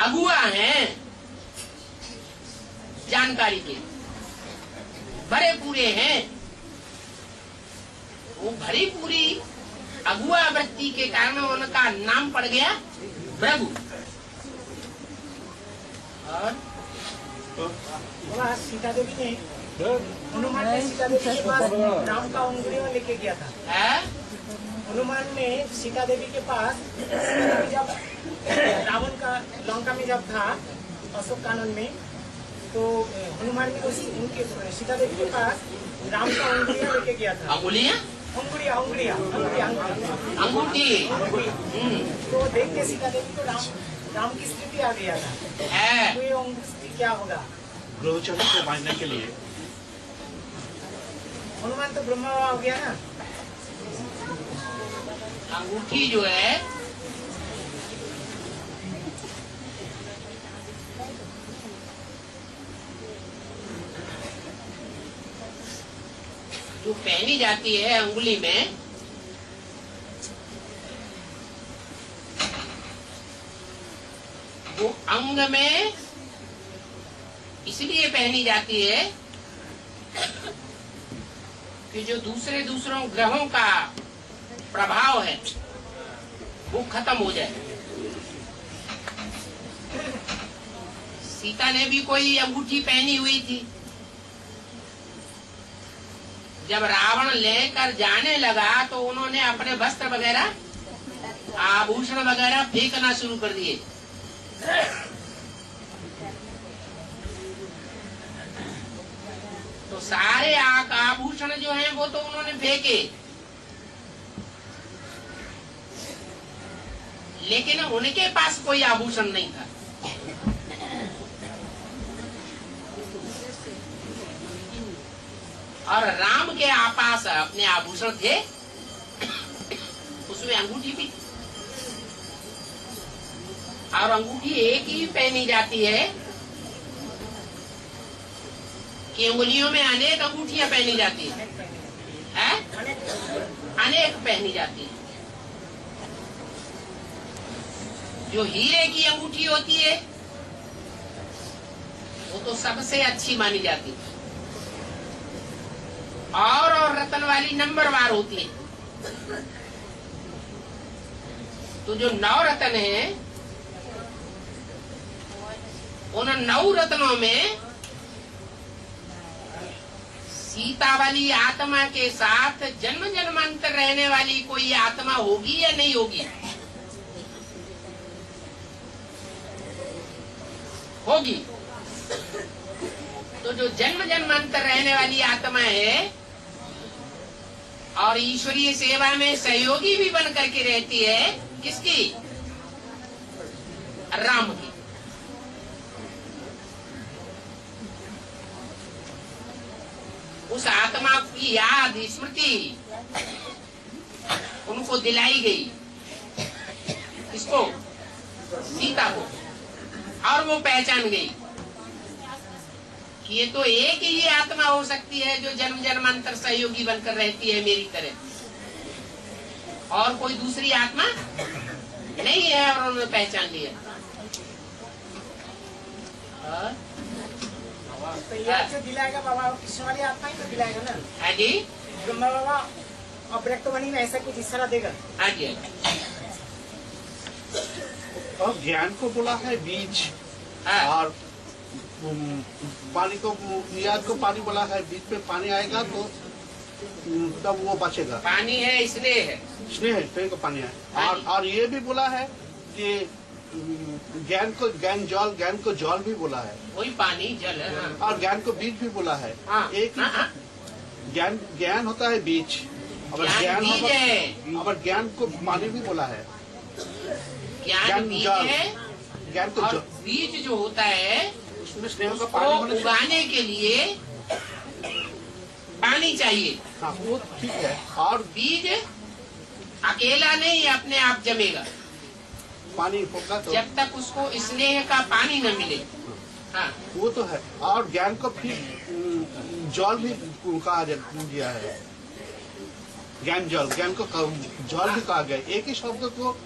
अगुआ हैं जानकारी के, भरे पूरे हैं। वो भरी पूरी अगुआ वृत्ति के कारण उनका नाम पड़ गया भृगु। और सीता देवी ने हनुमान ने सीता देवी के पास राम का उंगलियों लेके गया था। हनुमान ने सीता देवी के पास जब रावण का लंका में जब था अशोक कानन में, तो हनुमान ने उनके सीता देवी के पास राम का उंगलियां लेके गया था। उंगलियां अंगूठी। तो देख के सीता देवी को राम की स्थिति आ गया था। तो ये उंगली क्या होगा? ग्रहचर्य को बांधने के लिए हनुमान तो ब्रह्मा हो गया ना। अंगूठी जो है जो पहनी जाती है अंगुली में, वो अंग में इसलिए पहनी जाती है कि जो दूसरों ग्रहों का प्रभाव है वो खत्म हो जाए। सीता ने भी कोई अंगूठी पहनी हुई थी। जब रावण लेकर जाने लगा तो उन्होंने अपने वस्त्र वगैरह, आभूषण वगैरह फेंकना शुरू कर दिए। तो सारे आभूषण जो हैं वो तो उन्होंने फेंके, लेकिन उनके पास कोई आभूषण नहीं था। और राम के पास अपने आभूषण थे, उसमें अंगूठी भी। और अंगूठी एक ही पहनी जाती है कि उंगलियों में अनेक अंगूठियां पहनी जाती है? अनेक पहनी जाती है। जो हीरे की अंगूठी होती है वो तो सबसे अच्छी मानी जाती है, और रतन वाली नंबरवार होती है। तो जो 9 रत्न है, उन 9 रत्नों में सीता वाली आत्मा के साथ जन्म जन्मांतर रहने वाली कोई आत्मा होगी या नहीं होगी? होगी। तो जो जन्म जन्मांतर रहने वाली आत्मा है और ईश्वरीय सेवा में सहयोगी भी बन करके रहती है, किसकी? राम की। उस आत्मा की याद, स्मृति उनको दिलाई गई। किसको? सीता को। और वो पहचान गई कि ये तो एक ही आत्मा हो सकती है जो जन्म जन्मांतर सहयोगी बनकर रहती है मेरी तरह, और कोई दूसरी आत्मा नहीं है। और उन्होंने पहचान लिया। तो ये जो दिलाएगा बाबा, कृष्ण वाली आत्मा ही तो दिलाएगा ना। हाँ जी, ब्रह्मा बाबा अव्यक्तवाणी में ऐसा कुछ इशारा देगा। हाँ जी। और ज्ञान को बोला है बीज, हाँ। और पानी को, याद को पानी बोला है। बीच में पानी आएगा तो तब वो बचेगा। पानी है, स्नेह है। स्नेह है, स्नेह को पानी है। और ये भी बोला है कि ज्ञान को ज्ञान जल, ज्ञान को जल भी बोला है। वही पानी जल है। हाँ। और ज्ञान को बीज भी बोला है। हाँ। एक ही हाँ। ज्ञान, ज्ञान होता है बीज, और ज्ञान बीज है। और ज्ञान को पानी भी बोला है। ज्ञान बीज जल, है। ज्ञान को और जल, बीज जो होता है उसमें स्नेह का उसको पानी होने से, उगाने के लिए पानी चाहिए। हाँ वो ठीक है। और बीज अकेला नहीं अपने आप जमेगा पानी होगा तो जब तक उसको स्नेह का पानी न मिले। हाँ। वो तो है। और ज्ञान को फिर जल भी कहा गया है। ज्ञान जल, ज्ञान को जल भी कहा गया। एक ही शब्द को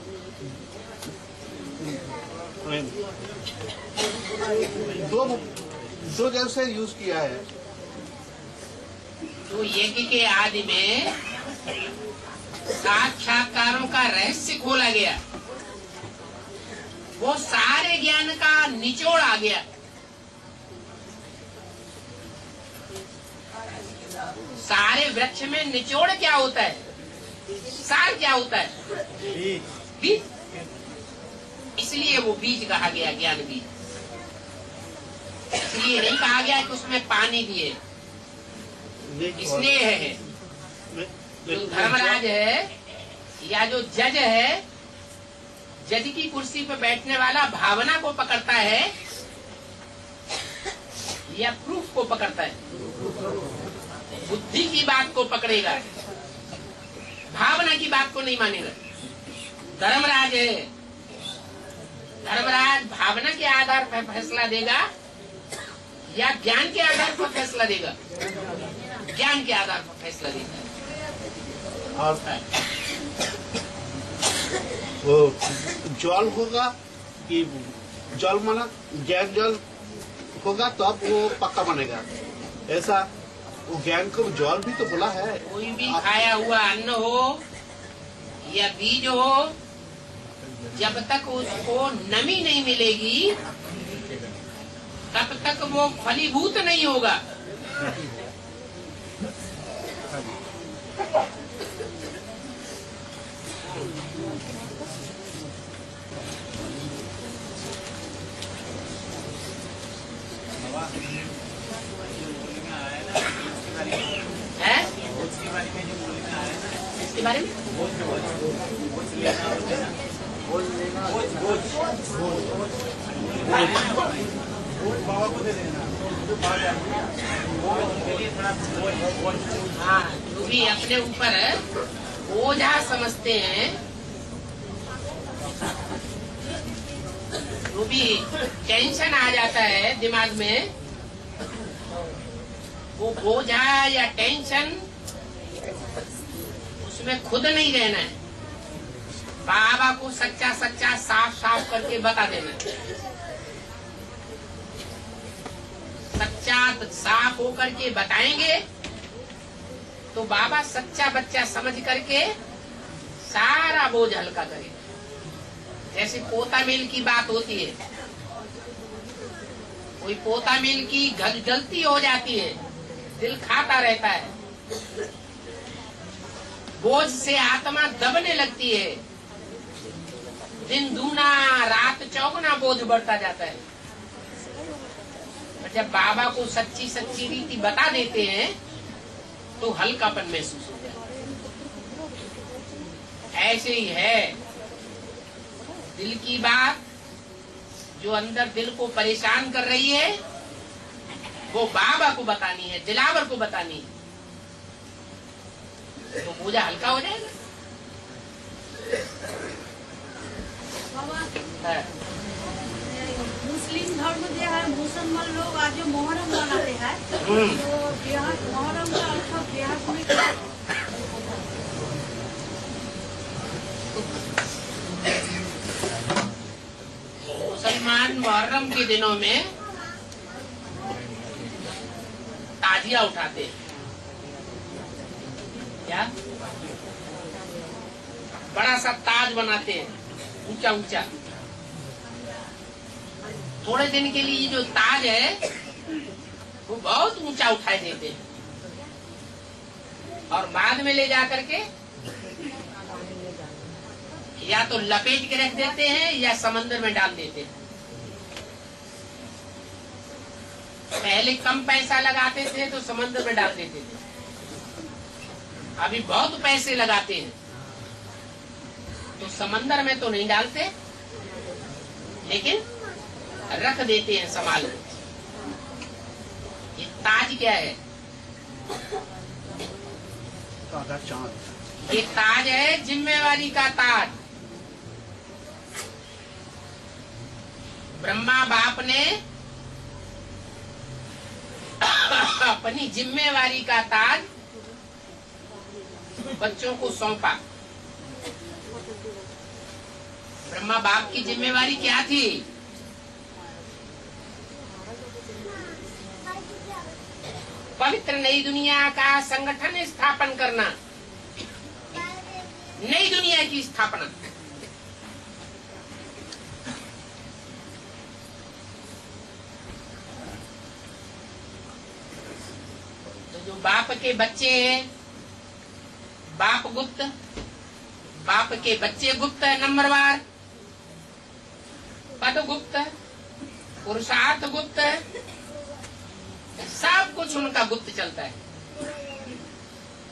दो जैसे यूज किया है। तो यज्ञ के आदि में साक्षात्कारों का रहस्य खोला गया। वो सारे ज्ञान का निचोड़ आ गया। सारे वृक्ष में निचोड़ क्या होता है? सार क्या होता है? बीज। इसलिए वो बीज कहा गया, ज्ञान बीज। इसलिए नहीं कहा गया कि उसमें पानी भी है, स्नेह है। जो धर्मराज है या जो जज है, जज की कुर्सी पर बैठने वाला भावना को पकड़ता है या प्रूफ को पकड़ता है? बुद्धि की बात को पकड़ेगा, भावना की बात को नहीं मानेगा। धर्मराज है, धर्मराज भावना के आधार पर फैसला देगा या ज्ञान के आधार पर फैसला देगा? ज्ञान के आधार पर फैसला देगा। और वो जल होगा कि जल माना ज्ञान जल होगा तब वो पक्का बनेगा। ऐसा वो ज्ञान को जल भी तो बोला है। कोई भी खाया हुआ अन्न हो या बीज हो, जब तक उसको नमी नहीं मिलेगी तब तक वो फलीभूत नहीं होगा। है? इसके बारे में हाँ, जो भी अपने ऊपर बोझा समझते हैं, जो भी टेंशन आ जाता है दिमाग में, वो बोझा या टेंशन उसमें खुद नहीं रहना है। बाबा को सच्चा सच्चा साफ साफ करके बता देना है। सच्चा साफ होकर के बताएंगे तो बाबा सच्चा बच्चा समझ करके सारा बोझ हल्का करेगा। जैसे पोता मेल की बात होती है, कोई पोता मेल की गलती हो जाती है, दिल खाता रहता है, बोझ से आत्मा दबने लगती है, दिन दूना रात चौगुना बोझ बढ़ता जाता है। जब बाबा को सच्ची सच्ची रीति बता देते हैं तो हल्कापन महसूस हो जाता है। ऐसे ही है दिल की बात, जो अंदर दिल को परेशान कर रही है वो बाबा को बतानी है, दिलावर को बतानी है, तो बोझा हल्का हो जाएगा। मुस्लिम धर्म जो है, मुसलमान लोग आज जो मोहर्रम मनाते हैं, तो मोहर्रम का अर्थ देहात में क्या? मुसलमान मुहर्रम के दिनों में ताजिया उठाते हैं। क्या? बड़ा सा ताज बनाते हैं, ऊंचा ऊंचा। थोड़े दिन के लिए जो ताज है वो बहुत ऊंचा उठाए देते हैं और बाद में ले जा करके या तो लपेट के रख देते हैं या समंदर में डाल देते हैं। पहले कम पैसा लगाते थे तो समंदर में डाल देते थे, अभी बहुत पैसे लगाते हैं तो समंदर में तो नहीं डालते, लेकिन रख देते हैं संभाल के। ये ताज क्या है? ये ताज है जिम्मेवारी का ताज। ब्रह्मा बाप ने अपनी जिम्मेवारी का ताज बच्चों को सौंपा। ब्रह्मा बाप की जिम्मेवारी क्या थी? पवित्र नई दुनिया का संगठन स्थापन करना, नई दुनिया की स्थापना। तो जो बाप के बच्चे हैं, बाप गुप्त, बाप के बच्चे गुप्त है, नंबरवार पद गुप्त, पुरुषार्थ गुप्त, सब कुछ उनका गुप्त चलता है।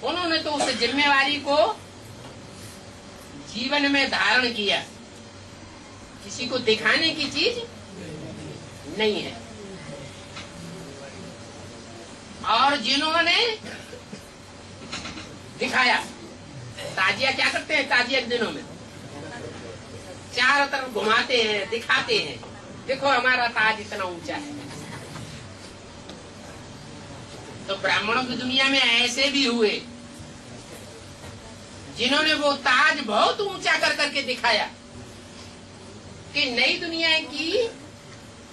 उन्होंने तो उस जिम्मेवारी को जीवन में धारण किया, किसी को दिखाने की चीज नहीं है। और जिन्होंने दिखाया, ताजिया क्या करते हैं? ताजिया के दिनों में चारों तरफ घुमाते हैं, दिखाते हैं, देखो हमारा ताज इतना ऊंचा है। तो ब्राह्मणों की दुनिया में ऐसे भी हुए जिन्होंने वो ताज बहुत ऊंचा कर करके दिखाया कि नई दुनिया की,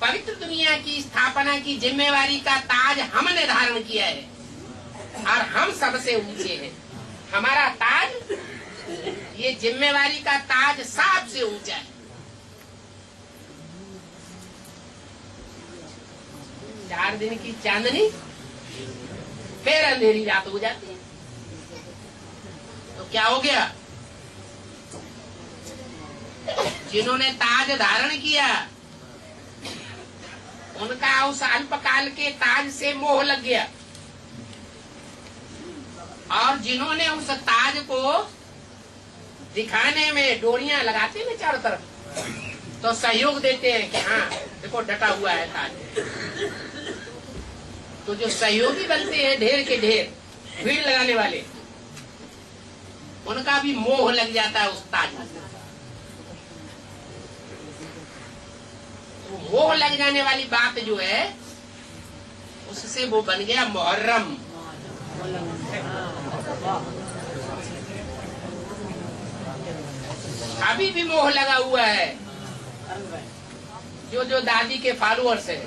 पवित्र दुनिया की स्थापना की जिम्मेवारी का ताज हमने धारण किया है और हम सबसे ऊंचे हैं। हमारा ताज, ये जिम्मेवारी का ताज सबसे ऊंचा है। 4 दिन की चांदनी फिर अंधेरी रात हो जाती है। तो क्या हो गया? जिन्होंने ताज धारण किया उनका उस अल्पकाल के ताज से मोह लग गया, और जिन्होंने उस ताज को दिखाने में डोरियां लगाते हैं चारों तरफ, तो सहयोग देते हैं कि हाँ देखो डटा हुआ है ताज। तो जो सहयोगी बनते हैं ढेर के ढेर, भीड़ लगाने वाले, उनका भी मोह लग जाता है उस ताज से। तो मोह लग जाने वाली बात जो है, उससे वो बन गया मुहर्रम। अभी भी मोह लगा हुआ है जो दादी के फॉलोअर्स है।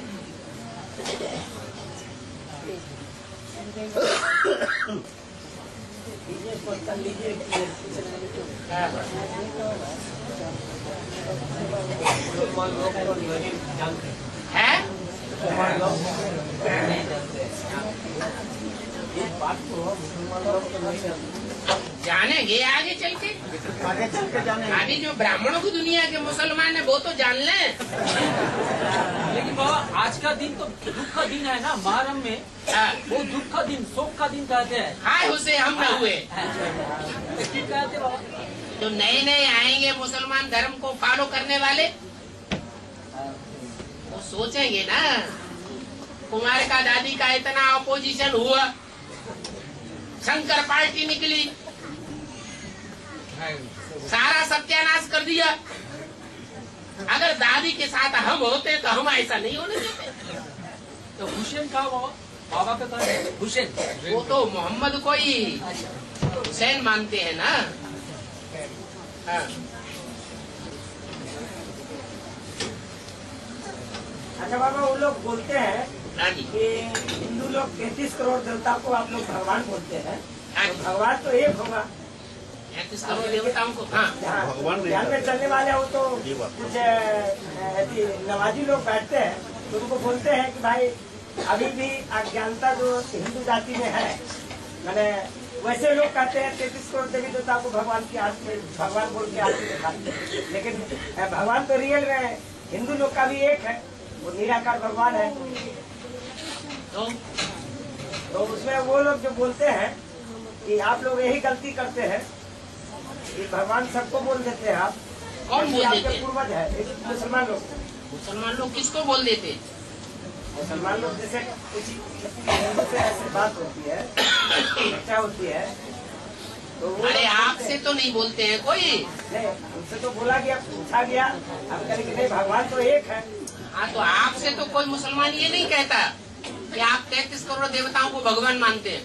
है जानेंगे आगे चल के अभी जो ब्राह्मणों की दुनिया के मुसलमान है वो तो जान लें। लेकिन बाबा आज का दिन तो दुख का दिन है ना, मुहर्रम में वो दुख का दिन, शोक का दिन कहते हैं। हाय उसे हम न हुए कहते बाबा, जो नए नए आएंगे मुसलमान धर्म को फॉलो करने वाले, वो सोचेंगे ना कुमार का दादी का इतना अपोजिशन हुआ, शंकर पार्टी निकली, सारा सत्यानाश कर दिया। अगर दादी के साथ हम होते तो हम ऐसा नहीं होने देते। तो हुसैन का बाबा का कहा हुसैन, वो तो मोहम्मद को ही हुसैन मानते हैं ना। हाँ। अच्छा बाबा, वो लोग बोलते हैं हाँ जी। कि हिंदू लोग 33 करोड़ देवता को आप लोग भगवान बोलते हैं, हाँ तो जी। भगवान तो एक होगा। 33 करोड़ देवताओं को, हाँ भगवान नहीं ध्यान में है। चलने वाले हो तो ये बात। कुछ ऐसी नवाजी लोग बैठते हैं तो उनको बोलते हैं कि भाई अभी भी अज्ञानता जो हिंदू जाति में है, मैंने वैसे लोग कहते हैं 33 करोड़ देवी देवता को भगवान की आरती में भगवान बोल के आरती दिखाते हैं, लेकिन भगवान तो रियल में हिंदू लोग का भी एक है, वो निराकार भगवान है। तो उसमें वो लोग जो बोलते हैं कि आप लोग यही गलती करते हैं कि भगवान सबको बोल देते हैं आप। कौन बोल आपके देते हैं? पूर्वज है मुसलमान लोग। मुसलमान लोग किसको बोल देते? मुसलमान लोग जैसे कुछ हिंदू से ऐसी बात होती है, चर्चा होती है, तो वो अरे लोग आपसे तो नहीं बोलते हैं कोई। नहीं, उनसे तो बोला गया, पूछा गया, हम कहें कि नहीं भगवान तो एक है। हाँ, तो आपसे तो कोई मुसलमान ये नहीं कहता कि आप 33 करोड़ देवताओं को भगवान मानते हैं।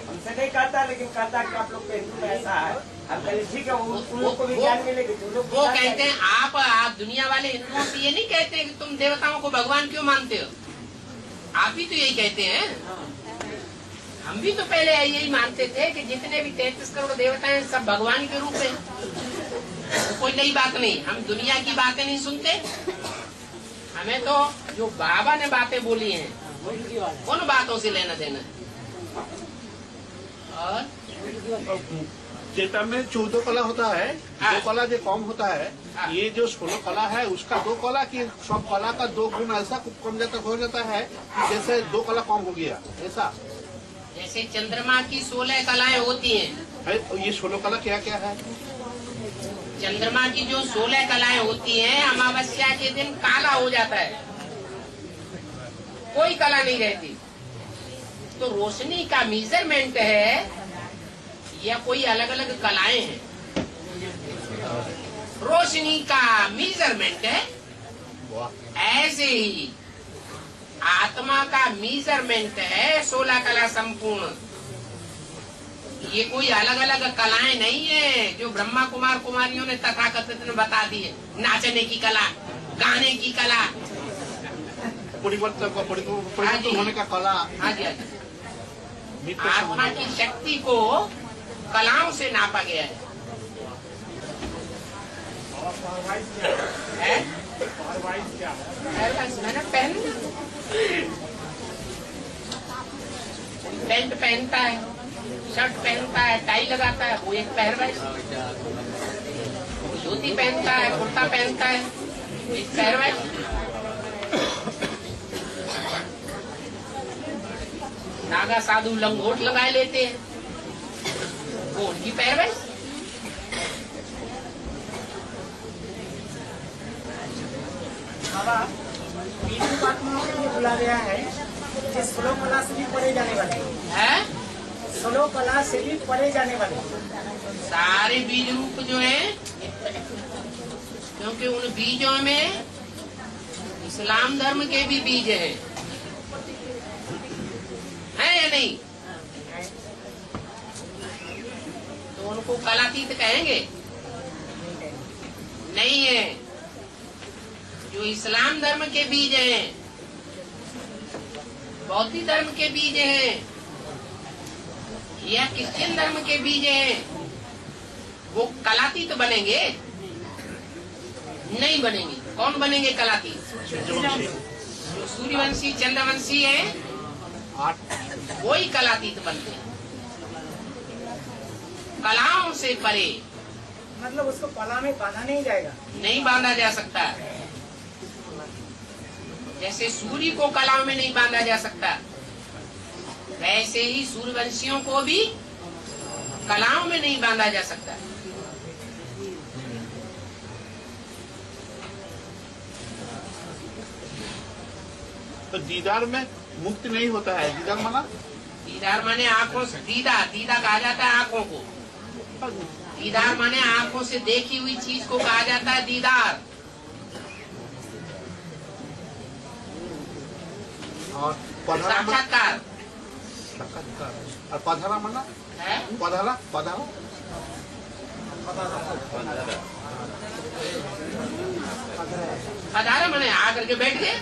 हमसे नहीं कहता, लेकिन कहता कि आप लोग के हिंदू में ऐसा है। हम कहें ठीक है, उन लोग को भी ज्ञान मिलेगी। वो कहते हैं आप दुनिया वाले हिंदुओं से ये नहीं कहते कि तुम देवताओं को भगवान क्यों मानते हो, आप भी तो यही कहते हैं। हम भी तो पहले यही मानते थे कि जितने भी 33 करोड़ देवता हैं सब भगवान के रूप में। तो कोई नई बात नहीं, हम दुनिया की बातें नहीं सुनते। हमें तो जो बाबा ने बातें बोली हैं उन बातों से लेना देना है। और चेता में 14 कला होता है, हाँ। 2 कला जो कम होता है, हाँ। ये जो 16 कला है उसका 2 कला की सब कला का 2 गुण ऐसा कम जाता हो जाता है कि जैसे 2 कला कम हो गया ऐसा जैसे चंद्रमा की 16 कलाएं होती हैं, है। ये 16 कला क्या क्या है? चंद्रमा की जो 16 कलाएं होती हैं, अमावस्या के दिन काला हो जाता है, कोई कला नहीं रहती। तो रोशनी का मेजरमेंट है या कोई अलग अलग कलाएं हैं? रोशनी का मेजरमेंट है। वाह। ऐसे ही आत्मा का मेजरमेंट है 16 कला संपूर्ण। ये कोई अलग अलग कलाएं नहीं है जो ब्रह्मा कुमार कुमारियों ने तथाकथित ने बता दी है। नाचने की कला, गाने की कला, परिवर्तन होने का कला। हाँ जी, हाँ जी। आत्मा की शक्ति को कलाओं से नापा गया है। मैंने पैंट पहनता है, शर्ट पहनता है, टाई लगाता है, वो एक पहरवाइज। धोती पहनता है, कुर्ता पहनता है, वो एक पहरवाइज। नागा साधु लंगोट लगाए लेते हैं, वो उनकी पहरवाइज। बाबा हिंदू आत्माओं के लिए बोला गया है कि 16 कला से भी पढ़े जाने वाले है। 16 कला से भी पढ़े जाने वाले सारे बीज रूप जो है, क्योंकि उन बीजों में इस्लाम धर्म के भी बीज हैं, है या नहीं? तो उनको कलातीत कहेंगे? नहीं है। जो इस्लाम धर्म के बीज हैं, बौद्ध धर्म के बीज हैं, यह क्रिश्चियन धर्म के बीज हैं, वो कलातीत बनेंगे? नहीं बनेंगे। कौन बनेंगे कलातीत? जो सूर्यवंशी चंद्रवंशी है वही कलातीत बनते हैं, कलाओं से परे। मतलब उसको कला में बांधा नहीं जाएगा, नहीं बांधा जा सकता। जैसे सूर्य को कलाओं में नहीं बांधा जा सकता, वैसे ही सूर्यवंशियों को भी कलाओं में नहीं बांधा जा सकता। तो दीदार में मुक्ति नहीं होता है। दीदार माने आंखों से, दीदा कहा जाता है आंखों को। दीदार माने आंखों से देखी हुई चीज को कहा जाता है दीदार। और साक्षात्कार। और पधारा माना है पधारा पधारा माने आकर के बैठ गए।